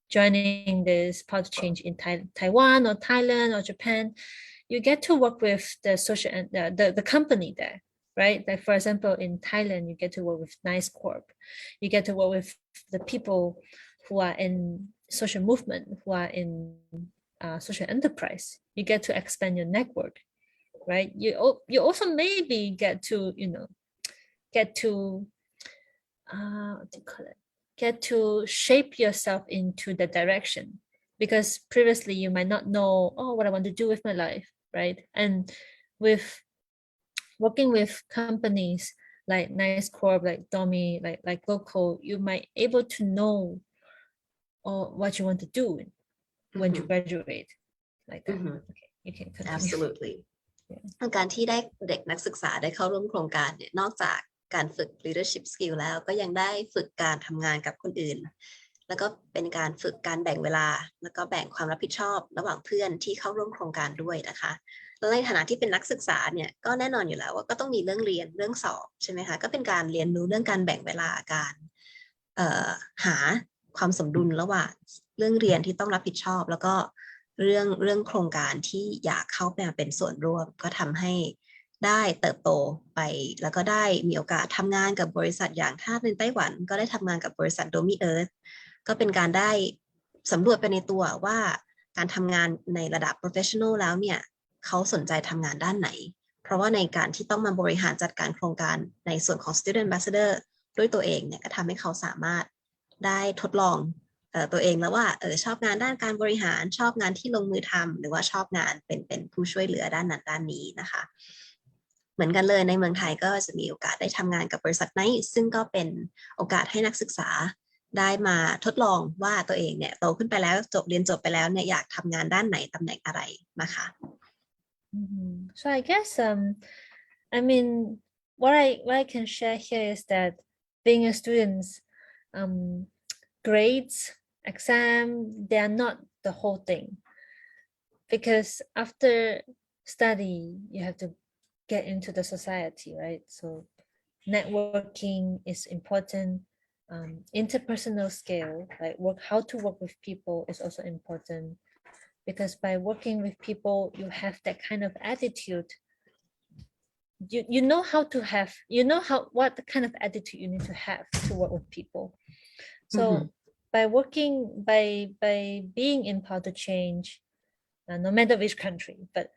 joining this power to change in Taiwan or Thailand or Japan, you get to work with the social and the company there, right? Like for example, in Thailand, you get to work with Nice Corp. You get to work with the people who are in social movement, who are in social enterprise. You get to expand your network, right? You also maybe get to what do you call it? Get to shape yourself into the direction because previously you might not know what I want to do with my life, right? And with working with companies like Nice Corp, like Domi, like local, you might able to know or what you want to do when you graduate like that. Okay, you can continue. Absolutely. การที่ได้เด็กนักศึกษาได้เข้าร่วมโครงการเนี่ยนอกจากการฝึก leadership skill แล้วก็ยังได้ฝึกการทำงานกับคนอื่นแล้วก็เป็นการฝึกการแบ่งเวลาแล้วก็แบ่งความรับผิดชอบระหว่างเพื่อนที่เข้าร่วมโครงการด้วยนะคะแล้วในฐานะที่เป็นนักศึกษาเนี่ยก็แน่นอนอยู่แล้วว่าก็ต้องมีเรื่องเรียนเรื่องสอบใช่ไหมคะก็เป็นการเรียนรู้เรื่องการแบ่งเวลาการหาความสมดุลระหว่างเรื่องเรียนที่ต้องรับผิดชอบแล้วก็เรื่องโครงการที่อยากเข้าไปเป็นส่วนร่วมก็ทำให้ได้เติบโตไปแล้วก็ได้มีโอกาสทำงานกับบริษัทอย่างถ้าเป็นไต้หวันก็ได้ทำงานกับบริษัทโดมิเอิร์ธก็เป็นการได้สำรวจไปในตัวว่าการทำงานในระดับ professional แล้วเนี่ยเขาสนใจทำงานด้านไหนเพราะว่าในการที่ต้องมาบริหารจัดการโครงการในส่วนของ student ambassador ด้วยตัวเองเนี่ยก็ทำให้เขาสามารถได้ทดลองตัวเองแล้วว่าชอบงานด้านการบริหารชอบงานที่ลงมือทำหรือว่าชอบงานเป็นผู้ช่วยเหลือด้านนั้นด้านนี้นะคะเหมือนกันเลยในเมืองไทยก็จะมีโอกาสได้ทำงานกับบริษัทไหนซึ่งก็เป็นโอกาสให้นักศึกษาได้มาทดลองว่าตัวเองเนี่ยโตขึ้นไปแล้วเรียนจบไปแล้วเนี่ยอยากทำงานด้านไหนตำแหน่งอะไรนะคะ So I guess I mean what I can share here is that being a student grades exam, they are not the whole thing. Because after study, you have to get into the society, right? So networking is important. Interpersonal skill, like how to work with people is also important. Because by working with people, you have that kind of attitude. You know how to have, what kind of attitude you need to have to work with people. So by working, by being in Power to Change, no matter which country, but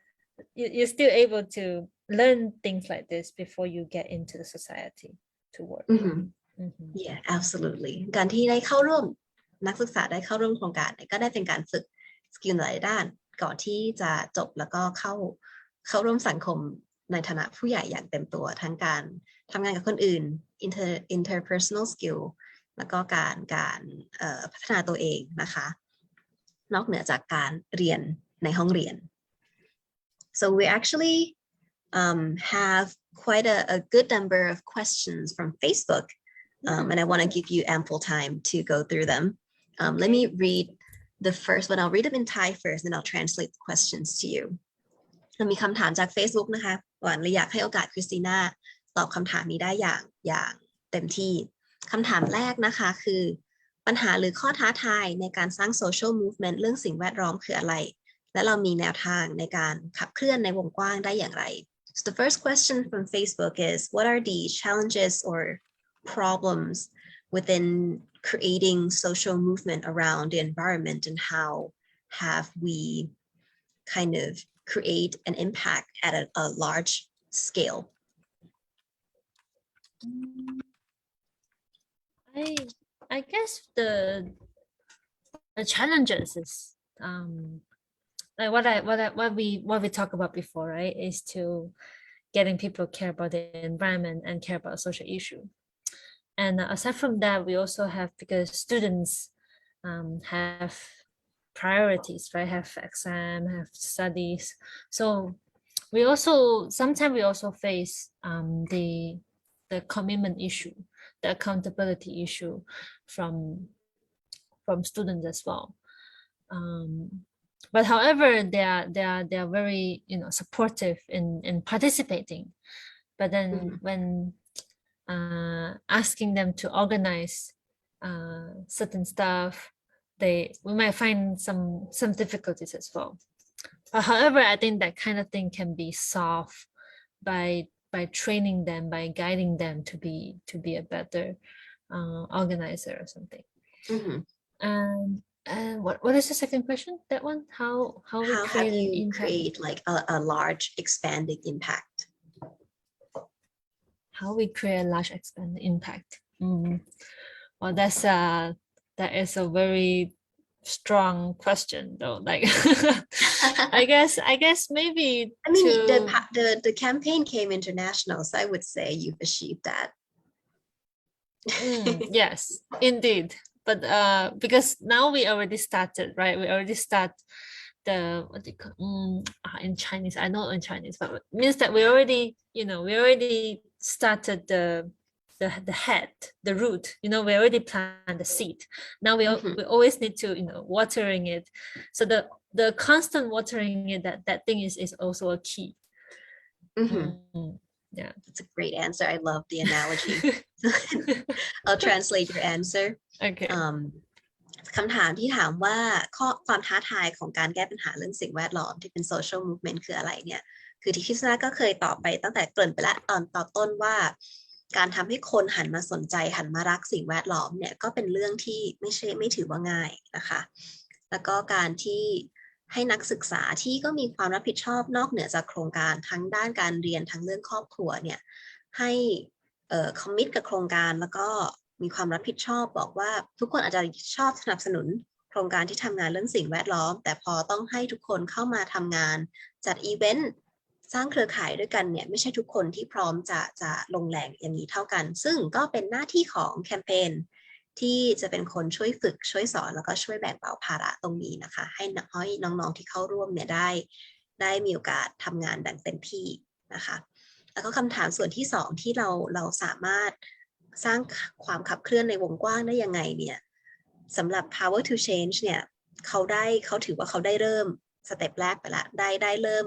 you're still able to learn things like this before you get into the society to work. Yeah, absolutely. การที่ได้เข้าร่วมนักศึกษาได้เข้าร่วมโครงการก็ได้เป็นการฝึกสกิลหลายด้านก่อนที่จะจบแล้วก็เข้าร่วมสังคมในฐานะผู้ใหญ่อย่างเต็มตัวทั้งการทำงานกับคนอื่น interpersonal skill แล้วก็การพัฒนาตัวเองนะคะนอกเหนือจากการเรียนในห้องเรียน so we actually have quite a good number of questions from Facebook and I want to give you ample time to go through them. Let me read the first one. I'll read them in Thai first and I'll translate the questions to you. มีคำถามจาก Facebook นะคะหวานเลยอยากให้โอกาสคริสติน่าตอบคำถามนี้ได้อย่างเต็มที่คำถามแรกนะคะคือปัญหาหรือข้อท้าทายในการสร้าง social movement เรื่องสิ่งแวดล้อมคืออะไรและเรามีแนวทางในการขับเคลื่อนในวงกว้างได้อย่างไร So the first question from Facebook is what are the challenges or problems within creating social movement around the environment and how have we kind of create an impact at a large scale? I guess the challenges is like what we talked about before, right? Is to getting people care about the environment and care about social issue. And aside from that, we also have, because students have priorities, right? Have exam, have studies. So sometimes we also face the commitment issue, the accountability issue from students as well. But however, they are very supportive in participating. But then when asking them to organize certain stuff, we might find some difficulties as well. But however, I think that kind of thing can be solved by training them, by guiding them to be a better organizer or something. And what is the second question? That one? How we have you impact? create like a large expanding impact? How we create a large expanding impact? Well, that is a very strong question though. Like I guess maybe I mean the campaign came international, so I would say you've achieved that. Yes, indeed. But because now we already started, right? We already start the what they call in Chinese. I know in Chinese, but it means that we already started the head, the root. We already plant the seed. Now we always need to watering it. So the constant watering it, that thing is also a key. Yeah, that's a great answer. I love the analogy. I'll translate your answer. Okay. คำถามที่ถามว่าความท้าทายของการแก้ปัญหาเรื่องสิ่งแวดล้อมที่เป็น social movement คืออะไรเนี่ยคือที่คริสนาก็เคยตอบไปตั้งแต่เกริ่นไปแล้วตอนต้นว่าการทำให้คนหันมาสนใจหันมารักสิ่งแวดล้อมเนี่ยก็เป็นเรื่องที่ไม่ถือว่าง่ายนะคะแล้วก็การที่ให้นักศึกษาที่ก็มีความรับผิดชอบนอกเหนือจากโครงการทั้งด้านการเรียนทั้งเรื่องครอบครัวเนี่ยให้คอมมิตกับโครงการแล้วก็มีความรับผิดชอบบอกว่าทุกคนอาจจะชอบสนับสนุนโครงการที่ทำงานเรื่องสิ่งแวดล้อมแต่พอต้องให้ทุกคนเข้ามาทำงานจัดอีเวนต์สร้างเครือข่ายด้วยกันเนี่ยไม่ใช่ทุกคนที่พร้อมจะลงแรงอย่างนี้เท่ากันซึ่งก็เป็นหน้าที่ของแคมเปญที่จะเป็นคนช่วยฝึกช่วยสอนแล้วก็ช่วยแบ่งเบาภาระตรงนี้นะคะให้น้องๆที่เข้าร่วมเนี่ยได้มีโอกาสทำงานดังเต็มที่นะคะแล้วก็คำถามส่วนที่สองที่เราสามารถสร้างความขับเคลื่อนในวงกว้างได้ยังไงเนี่ย สำหรับ power to change เนี่ยเขาถือว่าเขาได้เริ่มสเต็ปแรกไปละได้เริ่ม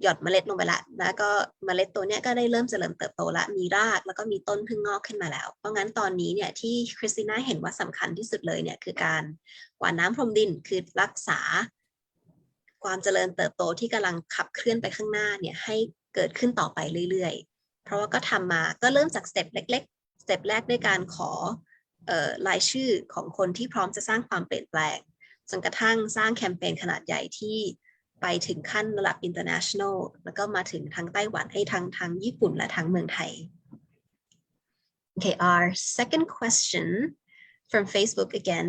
หยอดเมล็ดลงไปละแล้วก็เมล็ดตัวเนี้ยก็ได้เริ่มเจริญเติบโตละมีรากแล้วก็มีต้นพึ่งงอกขึ้นมาแล้วเพราะงั้นตอนนี้เนี่ยที่คริสติน่าเห็นว่าสำคัญที่สุดเลยเนี่ยคือการหว่านน้ำพรมดินคือรักษาความเจริญเติบโตที่กำลังขับเคลื่อนไปข้างหน้าเนี่ยให้เกิดขึ้นต่อไปเรื่อยๆเพราะว่าก็ทำมาก็เริ่มจากสเต็ปเล็กๆสเต็ปแรกด้วยการขอรายชื่อของคนที่พร้อมจะสร้างความเปลี่ยนแปลงจนกระทั่งสร้างแคมเปญขนาดใหญ่ที่ไปถึงขั้นระดับ international แล้วก็มาถึงทั้งไต้หวันให้ทั้งญี่ปุ่นและทั้งเมืองไทย Okay, our second question from Facebook again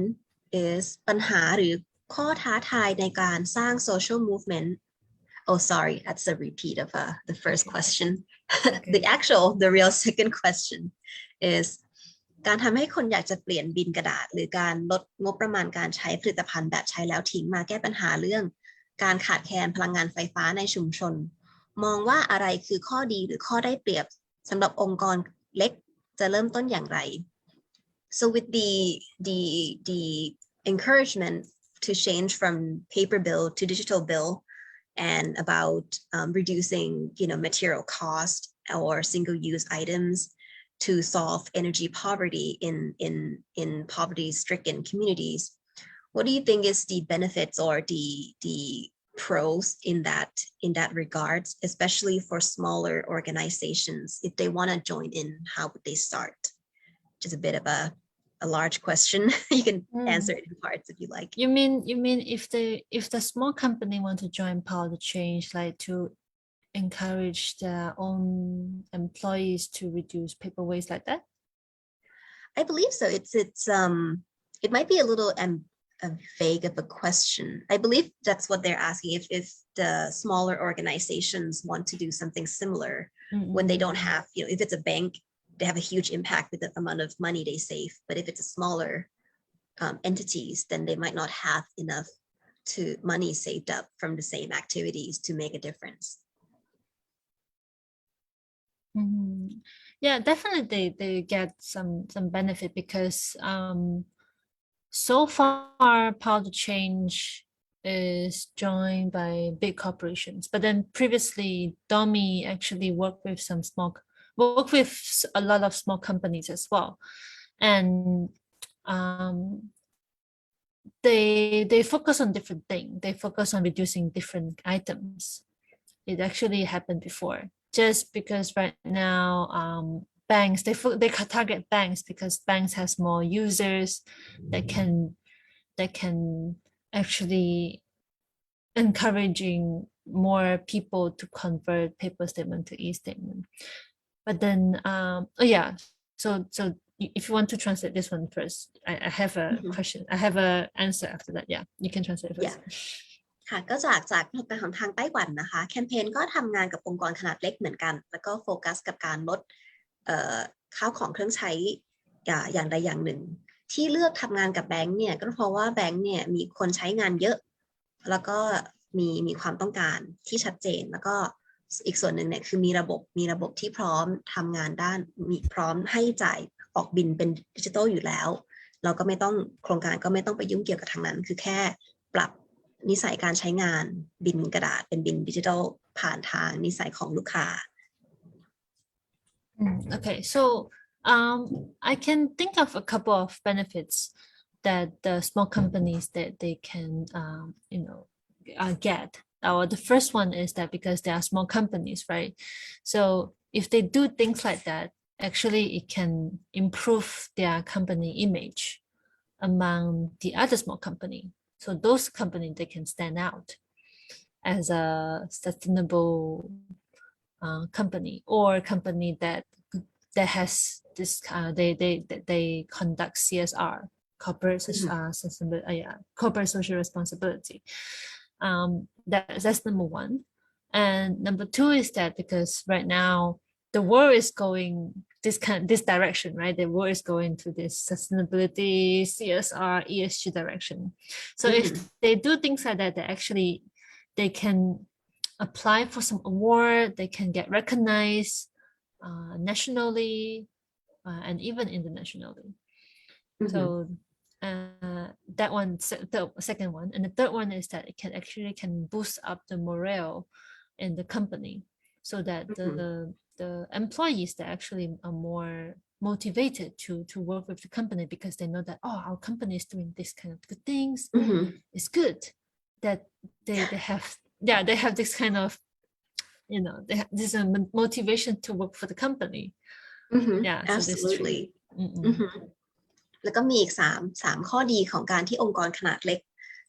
is ปัญหาหรือข้อท้าทายในการสร้าง social movement. Oh, sorry, that's a repeat of the first question. The real second question is การทำให้คนอยากจะเปลี่ยนบินกระดาษหรือการลดงบประมาณการใช้ผลิตภัณฑ์แบบใช้แล้วทิ้งมาแก้ปัญหาเรื่องการขาดแคลนพลังงานไฟฟ้าในชุมชนมองว่าอะไรคือข้อดีหรือข้อได้เปรียบสำหรับองค์กรเล็กจะเริ่มต้นอย่างไร So with the encouragement to change from paper bill to digital bill and about reducing material cost or single-use items to solve energy poverty in poverty-stricken communities. What do you think is the benefits or the pros in that regards, especially for smaller organizations? If they want to join in, how would they start? Which is a bit of a large question. You can answer it in parts if you like. You mean if the small company want to join Power to Change, like to encourage their own employees to reduce paper waste like that? I believe so. It might be a little vague of a question. I believe that's what they're asking. If the smaller organizations want to do something similar when they don't have, if it's a bank, they have a huge impact with the amount of money they save. But if it's a smaller entities, then they might not have enough money saved up from the same activities to make a difference. Yeah, definitely they get some benefit because so far Power to Change is joined by big corporations, but then previously Domi actually worked with a lot of small companies as well, and they focus on different things. They focus on reducing different items. It actually happened before. Just because right now banks they target banks because banks has more users that can actually encouraging more people to convert paper statement to e-statement. But then so if you want to translate this one first, I have a question. I have a answer after that. Yeah, you can translate first.ค่ะก็จากของทางไต้หวันนะคะแคมเปญก็ทำงานกับองค์กรขนาดเล็กเหมือนกันแล้วก็โฟกัสกับการลดข้าวของเครื่องใช้อย่างใดอย่างหนึ่งที่เลือกทำงานกับแบงก์เนี่ยก็เพราะว่าแบงก์เนี่ยมีคนใช้งานเยอะแล้วก็มีความต้องการที่ชัดเจนแล้วก็อีกส่วนหนึ่งเนี่ยคือมีระบบที่พร้อมทำงานด้านมีพร้อมให้จ่ายออกบินเป็นดิจิทัลอยู่แล้วเราก็ไม่ต้องโครงการก็ไม่ต้องไปยุ่งเกี่ยวกับทางนั้นคือแค่ปรับนิสัยการใช้งานบินกระดาษเป็นบินดิจิทัลผ่านทางนิสัยของลูกค้า Okay, so I can think of a couple of benefits that the small companies that they can get. The first one is that because they are small companies, right? So if they do things like that, actually it can improve their company image among the other small company. So those companies, they can stand out as a sustainable company or company that has this they conduct CSR, corporate corporate social responsibility. That's number one. And number two is that because right now the world is going this direction, right? The world is going to this sustainability, CSR, ESG direction. So if they do things like that, they can apply for some award, they can get recognized nationally and even internationally. So that one, the second one, and the third one is that it can boost up the morale in the company, so that the employees that actually are more motivated to work with the company, because they know that, oh, our company is doing this kind of good things. It's good that they have this kind of, this motivation to work for the company. Yeah, absolutely. So this is true. แล้วก็มีอีก3ข้อดีของการที่องค์กรขนาดเล็ก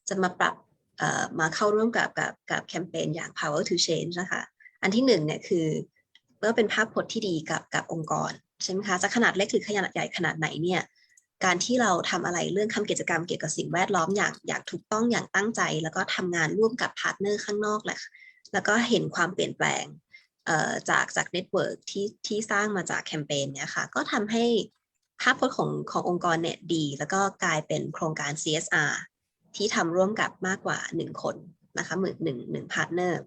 จะมาปรับมาเข้าร่วมกับแคมเปญอย่าง Power to Change นะคะอันที่1เนี่ยคือเมื่อเป็นภาพพจน์ที่ดีกับองค์กรใช่ไหมคะจะขนาดเล็กหรือขนาดใหญ่ขนาดไหนเนี่ยการที่เราทำอะไรเรื่องทำกิจกรรมเกี่ยวกับสิ่งแวดล้อมอย่างถูกต้องอย่างตั้งใจแล้วก็ทำงานร่วมกับพาร์ทเนอร์ข้างนอกแหละแล้วก็เห็นความเปลี่ยนแปลงจากเน็ตเวิร์กที่สร้างมาจากแคมเปญเนี่ยค่ะก็ทำให้ภาพพจน์ขององค์กรเนี่ยดีแล้วก็กลายเป็นโครงการ CSR ที่ทำร่วมกับมากกว่า1คนนะคะหนึ่งพาร์ทเนอร์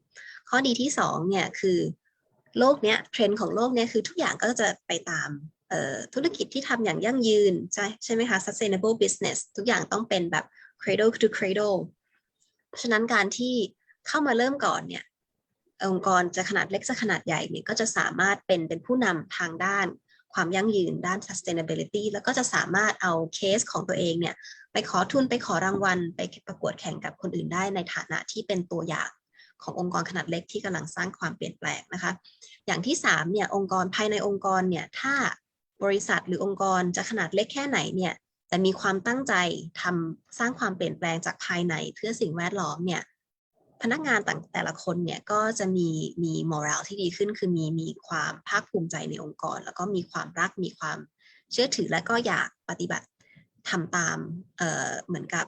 ข้อดีที่2เนี่ยคือโลกเนี้ยเทรนด์ของโลกเนี้ยคือทุกอย่างก็จะไปตามธุรกิจที่ทำอย่างยั่งยืนใช่ไหมคะ sustainable business ทุกอย่างต้องเป็นแบบ cradle to cradle ฉะนั้นการที่เข้ามาเริ่มก่อนเนี่ยองค์กรจะขนาดเล็กจะขนาดใหญ่เนี่ยก็จะสามารถเป็นผู้นำทางด้านความยั่งยืนด้าน sustainability แล้วก็จะสามารถเอาเคสของตัวเองเนี่ยไปขอทุนไปขอรางวัลไปประกวดแข่งกับคนอื่นได้ในฐานะที่เป็นตัวอย่างขององค์กรขนาดเล็กที่กำลังสร้างความเปลี่ยนแปลงนะคะอย่างที่3เนี่ยองค์กรภายในองค์กรเนี่ยถ้าบริษัทหรือองค์กรจะขนาดเล็กแค่ไหนเนี่ยแต่มีความตั้งใจสร้างความเปลี่ยนแปลงจากภายในเพื่อสิ่งแวดล้อมเนี่ยพนักงานแต่ละคนเนี่ยก็จะมี morale ที่ดีขึ้นคือมีความภาคภูมิใจในองค์กรแล้วก็มีความรักมีความเชื่อถือและก็อยากปฏิบัติทำตามเหมือนกับ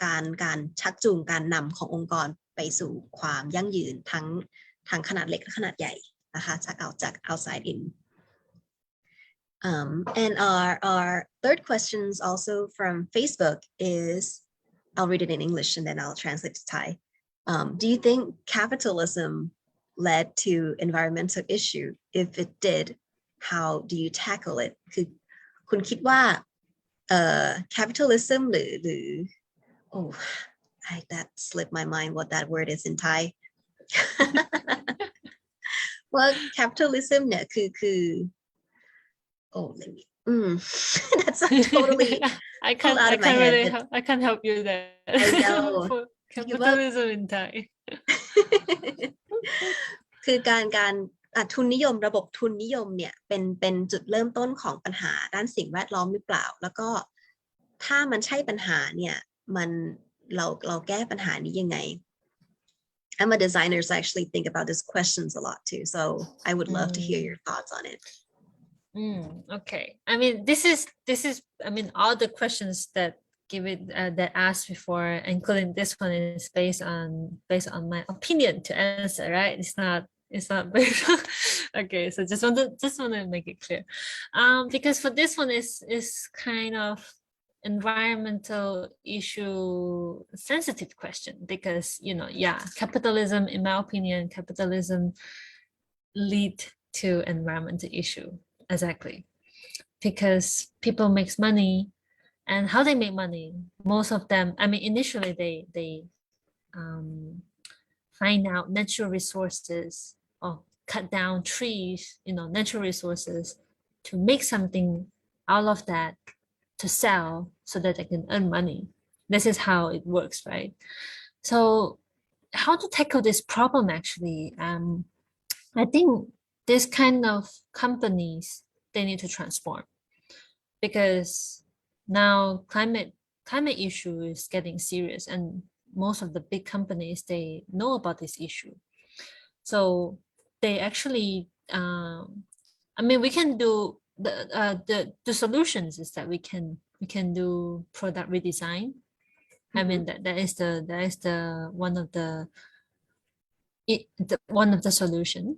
การชักจูงการนำขององค์กรไปสู่ความยั่งยืนทั้งขนาดเล็กและขนาดใหญ่นะคะจาก outside in and our third questions also from Facebook is I'll read it in English and then I'll translate to Thai. Do you think capitalism led to environmental issue? If it did, how do you tackle it? คือคุณคิดว่าcapitalism หรือ oh that slipped my mind what that word is in Thai ว่า capitalism เนี่ยคือ oh let me that's totally I can't help you there. I know Capitalism in Thai คือการทุนนิยมระบบทุนนิยมเนี่ยเป็นจุดเริ่มต้นของปัญหาด้านสิ่งแวดล้อมหรือเปล่าแล้วก็ถ้ามันใช่ปัญหาเนี่ยเราแก้ปัญหานี้ยังไง I'm a designer so I actually think about these questions a lot too so I would love to hear your thoughts on it. Okay, I mean this is I mean all the questions that that asked before, including this one, is based on my opinion to answer, right? It's not based on okay, so just want to make it clear. Because for this one is kind of environmental issue sensitive question because capitalism, in my opinion, capitalism lead to environmental issue exactly because people makes money. And how they make money, most of them, I mean, initially they find out natural resources or cut down trees, natural resources to make something out of that to sell so that they can earn money. This is how it works, right? So how to tackle this problem actually? I think this kind of companies, they need to transform because now climate issue is getting serious and most of the big companies, they know about this issue. So they actually, I mean, we can do the solutions is that we can do product redesign. I mean, that is the one of the solution,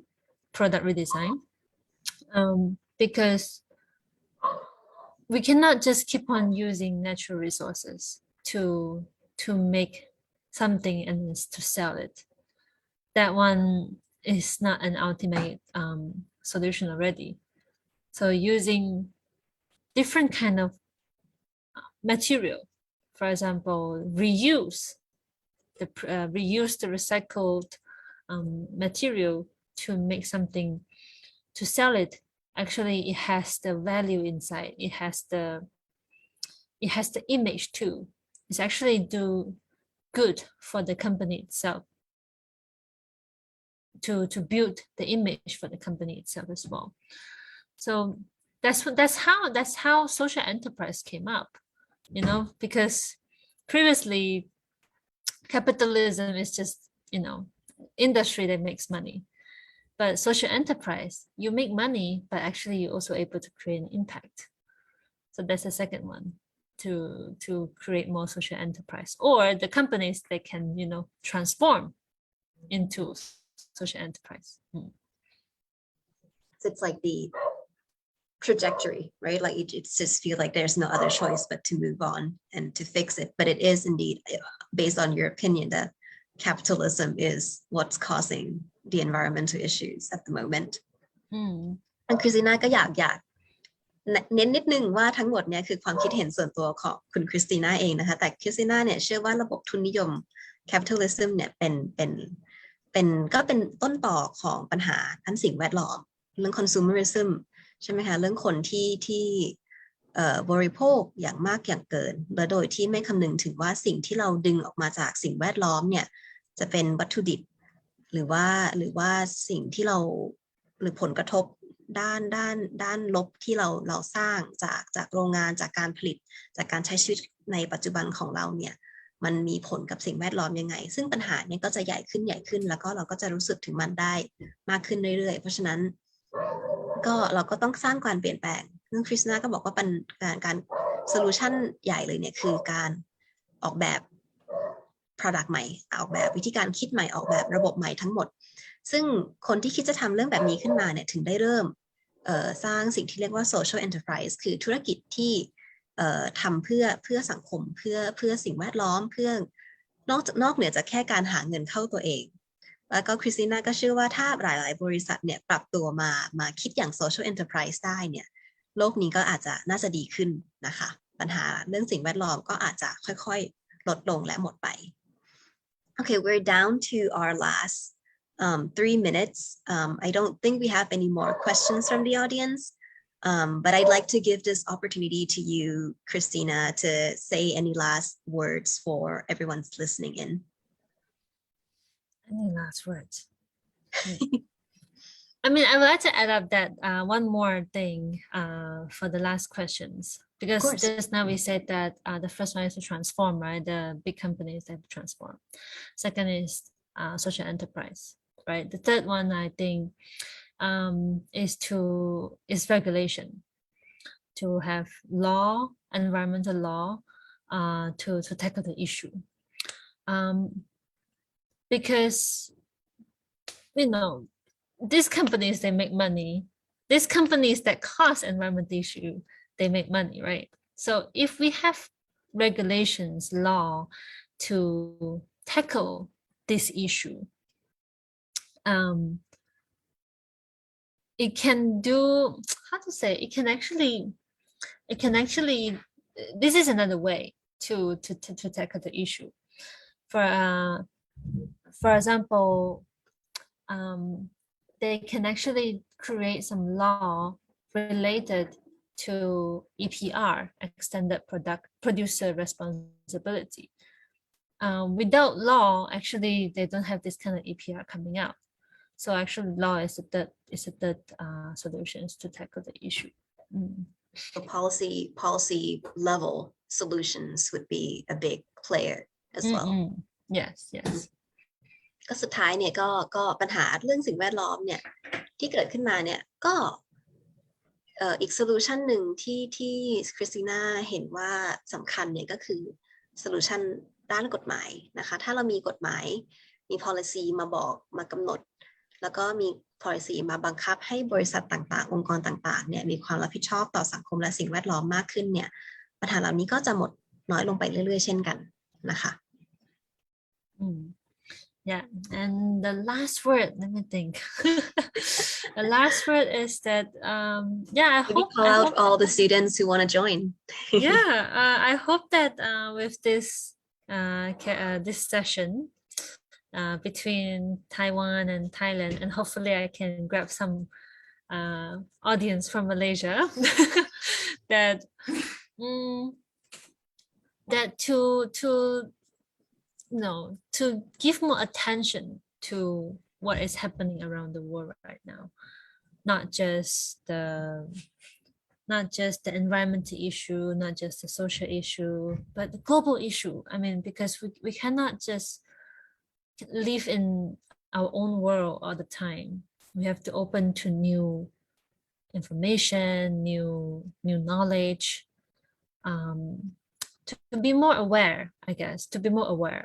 product redesign, because we cannot just keep on using natural resources to make something and to sell it. That one is not an ultimate solution already. So using different kind of material. For example, reuse the recycled material to make something, to sell it. Actually, it has the value inside. It has the image too. It's actually do good for the company itself, to build the image for the company itself as well. So that's how social enterprise came up, you know, because previously capitalism is just, you know, industry that makes money. But social enterprise, you make money, but actually you're also able to create an impact. So that's the second one, to create more social enterprise, or the companies that can, you know, transform into social enterprise. So it's like the trajectory, right? Like it just feel like there's no other choice but to move on and to fix it. But it is indeed, based on your opinion, that capitalism is what's causing the environmental issues at the moment. คริสติน่าก็อยากเน้นนิดนึงว่าทั้งหมดเนี่ยคือความคิดเห็นส่วนตัวของคุณคริสติน่าเองนะคะแต่คริสติน่าเนี่ยเชื่อว่าระบบทุนนิยม capitalism เนี่ยเป็นก็เป็นต้นต่อของปัญหาทั้งสิ่งแวดล้อมเรื่อง consumerism ใช่ไหมคะเรื่องคนที่บริโภคอย่างมากอย่างเกินและโดยที่ไม่คำนึงถึงว่าสิ่งที่เราดึงออกมาจากสิ่งแวดล้อมเนี่ยจะเป็นวัตถุดิบหรือว่าสิ่งที่เราหรือผลกระทบด้านลบที่เราสร้างจากโรงงานจากการผลิตจากการใช้ชีวิตในปัจจุบันของเราเนี่ยมันมีผลกับสิ่งแวดล้อมยังไงซึ่งปัญหาเนี่ยก็จะใหญ่ขึ้นแล้วก็เราก็จะรู้สึกถึงมันได้มากขึ้นเรื่อยๆเพราะฉะนั้นก็เราก็ต้องสร้างการเปลี่ยนแปลงซึ่งคริสติน่าก็บอกว่าเป็นการโซลูชันใหญ่เลยเนี่ยคือการออกแบบ product ใหม่ออกแบบวิธีการคิดใหม่ออกแบบระบบใหม่ทั้งหมดซึ่งคนที่คิดจะทำเรื่องแบบนี้ขึ้นมาเนี่ยถึงได้เริ่มสร้างสิ่งที่เรียกว่า social enterprise คือธุรกิจที่ทำเพื่อสังคมเพื่อสิ่งแวดล้อมเพื่อนอกเหนือจากแค่การหาเงินเข้าตัวเองแล้วก็คริสติน่าก็เชื่อว่าถ้าหลายๆบริษัทเนี่ยปรับตัวมาคิดอย่าง social enterprise ได้เนี่ยโลกนี้ก็อาจจะน่าจะดีขึ้นนะคะปัญหาเรื่องสิ่งแวดล้อมก็อาจจะค่อยๆลดลงและหมดไป Okay, we're down to our last 3 minutes. I don't think we have any more questions from the audience, but I'd like to give this opportunity to you, Christina, to say any last words for everyone's listening in. Any last words? I mean, I would like to add up that one more thing for the last questions, because just now we said that the first one is to transform, right? The big companies have to transform. Second is social enterprise, right? The third one, I think, is regulation, to have law, environmental law, to tackle the issue, because you know. These companies, they make money. These companies that cause environmental issue, they make money, right? So if we have regulations, law to tackle this issue, it can do, how to say, it can actually, this is another way to tackle the issue. For example, they can actually create some law related to EPR, extended producer responsibility. Without law, actually, they don't have this kind of EPR coming out. So actually, law is a third solutions to tackle the issue. So policy level solutions would be a big player as well. Yes. ก็สุดท้ายเนี่ยก็ปัญหาเรื่องสิ่งแวดล้อมเนี่ยที่เกิดขึ้นมาเนี่ยก็อีกโซลูชันหนึ่งที่คริสติน่าเห็นว่าสำคัญเนี่ยก็คือโซลูชันด้านกฎหมายนะคะถ้าเรามีกฎหมายมี policy มากำหนดแล้วก็มี policy มาบังคับให้บริษัทต่างๆองค์กรต่างๆเนี่ยมีความรับผิดชอบต่อสังคมและสิ่งแวดล้อมมากขึ้นเนี่ยปัญหาเหล่านี้ก็จะหมดน้อยลงไปเรื่อยๆเช่นกันนะคะ Yeah, and the last word, let me think. The last word is that yeah, I Maybe hope call out all the students who want to join. yeah, I hope that with this this session between Taiwan and Thailand, and hopefully I can grab some audience from Malaysia that that to to give more attention to what is happening around the world right now, not just the environmental issue, not just the social issue, but the global issue. I mean, because we cannot just live in our own world all the time. We have to open to new information, new knowledge, to be more aware, I guess, to be more aware.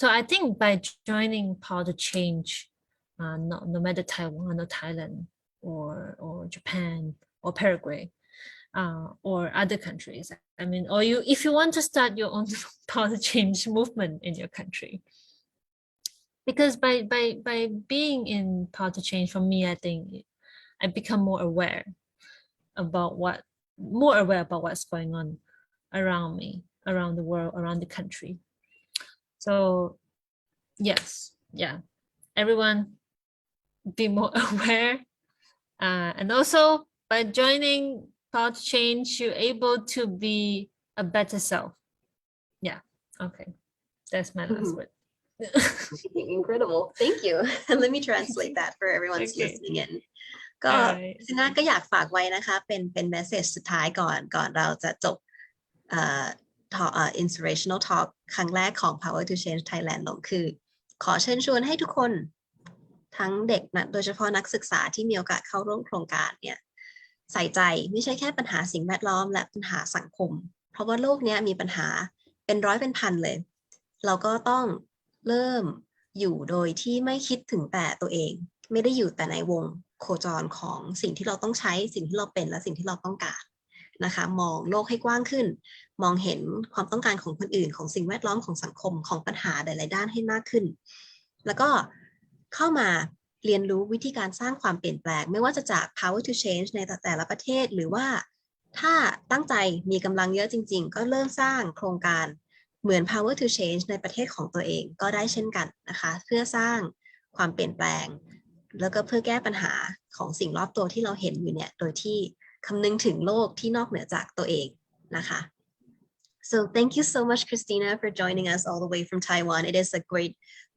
So I think by joining Power to Change, no matter Taiwan or Thailand or Japan or Paraguay, or other countries. I mean, or if you want to start your own Power to Change movement in your country. Because by being in Power to Change, for me, I think I become more aware about what's going on around me, around the world, around the country. So yes, yeah, everyone be more aware, and also by joining Power to Change, you're able to be a better self. Yeah, okay, that's my last word. Incredible. Thank you. Let me translate that for everyone who's Okay. listening in. ก็ Alright. ซิน่าก็อยากฝากไว้นะคะเป็นเมสเสจสุดท้ายก่อนเราจะจบinspirational talk ครั้งแรกของ Power to Change Thailand ลงคือขอเชิญชวนให้ทุกคนทั้งเด็กนะโดยเฉพาะนักศึกษาที่มีโอกาสเข้าร่วมโครงการเนี่ยใส่ใจไม่ใช่แค่ปัญหาสิ่งแวดล้อมและปัญหาสังคมเพราะว่าโลกนี้มีปัญหาเป็นร้อยเป็นพันเลยเราก็ต้องเริ่มอยู่โดยที่ไม่คิดถึงแต่ตัวเองไม่ได้อยู่แต่ในวงโคจรของสิ่งที่เราต้องใช้สิ่งที่เราเป็นและสิ่งที่เราต้องการนะคะมองโลกให้กว้างขึ้นมองเห็นความต้องการของคนอื่นของสิ่งแวดล้อมของสังคมของปัญหาหลายๆด้านให้มากขึ้นแล้วก็เข้ามาเรียนรู้วิธีการสร้างความเปลี่ยนแปลงไม่ว่าจะจาก Power to Change ในแต่ละประเทศหรือว่าถ้าตั้งใจมีกำลังเยอะจริงๆก็เริ่มสร้างโครงการเหมือน Power to Change ในประเทศของตัวเองก็ได้เช่นกันนะคะเพื่อสร้างความเปลี่ยนแปลงแล้วก็เพื่อแก้ปัญหาของสิ่งรอบตัวที่เราเห็นอยู่เนี่ยโดยที่คำนึงถึงโลกที่นอกเหนือจากตัวเองนะคะ So thank you so much, Christina, for joining us all the way from Taiwan. It is a great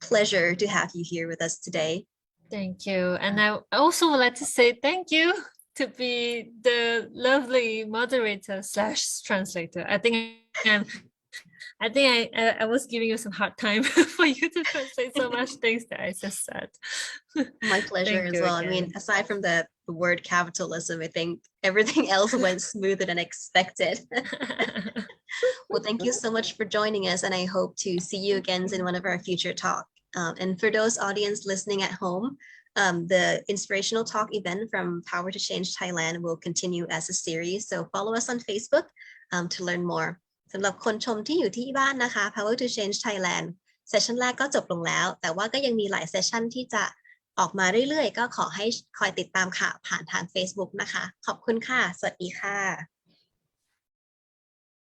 pleasure to have you here with us today. Thank you. And I also would like to say thank you to be the lovely moderator / translator. I was giving you some hard time for you to translate so much things that I just said. My pleasure as well. Again. I mean, aside from the word capitalism, I think everything else went smoother than expected. Well, thank you so much for joining us, and I hope to see you again in one of our future talks. And for those audience listening at home, the inspirational talk event from Power to Change Thailand will continue as a series. So follow us on Facebook to learn more. สำหรับคนชมที่อยู่ที่บ้านนะคะ Power to Change Thailand เซสชันแรกก็จบลงแล้วแต่ว่าก็ยังมีหลายเซสชันที่จะออกมาเรื่อยๆก็ขอให้คอยติดตามข่าวผ่านทาง Facebook นะคะขอบคุณค่ะสวัสดีค่ะ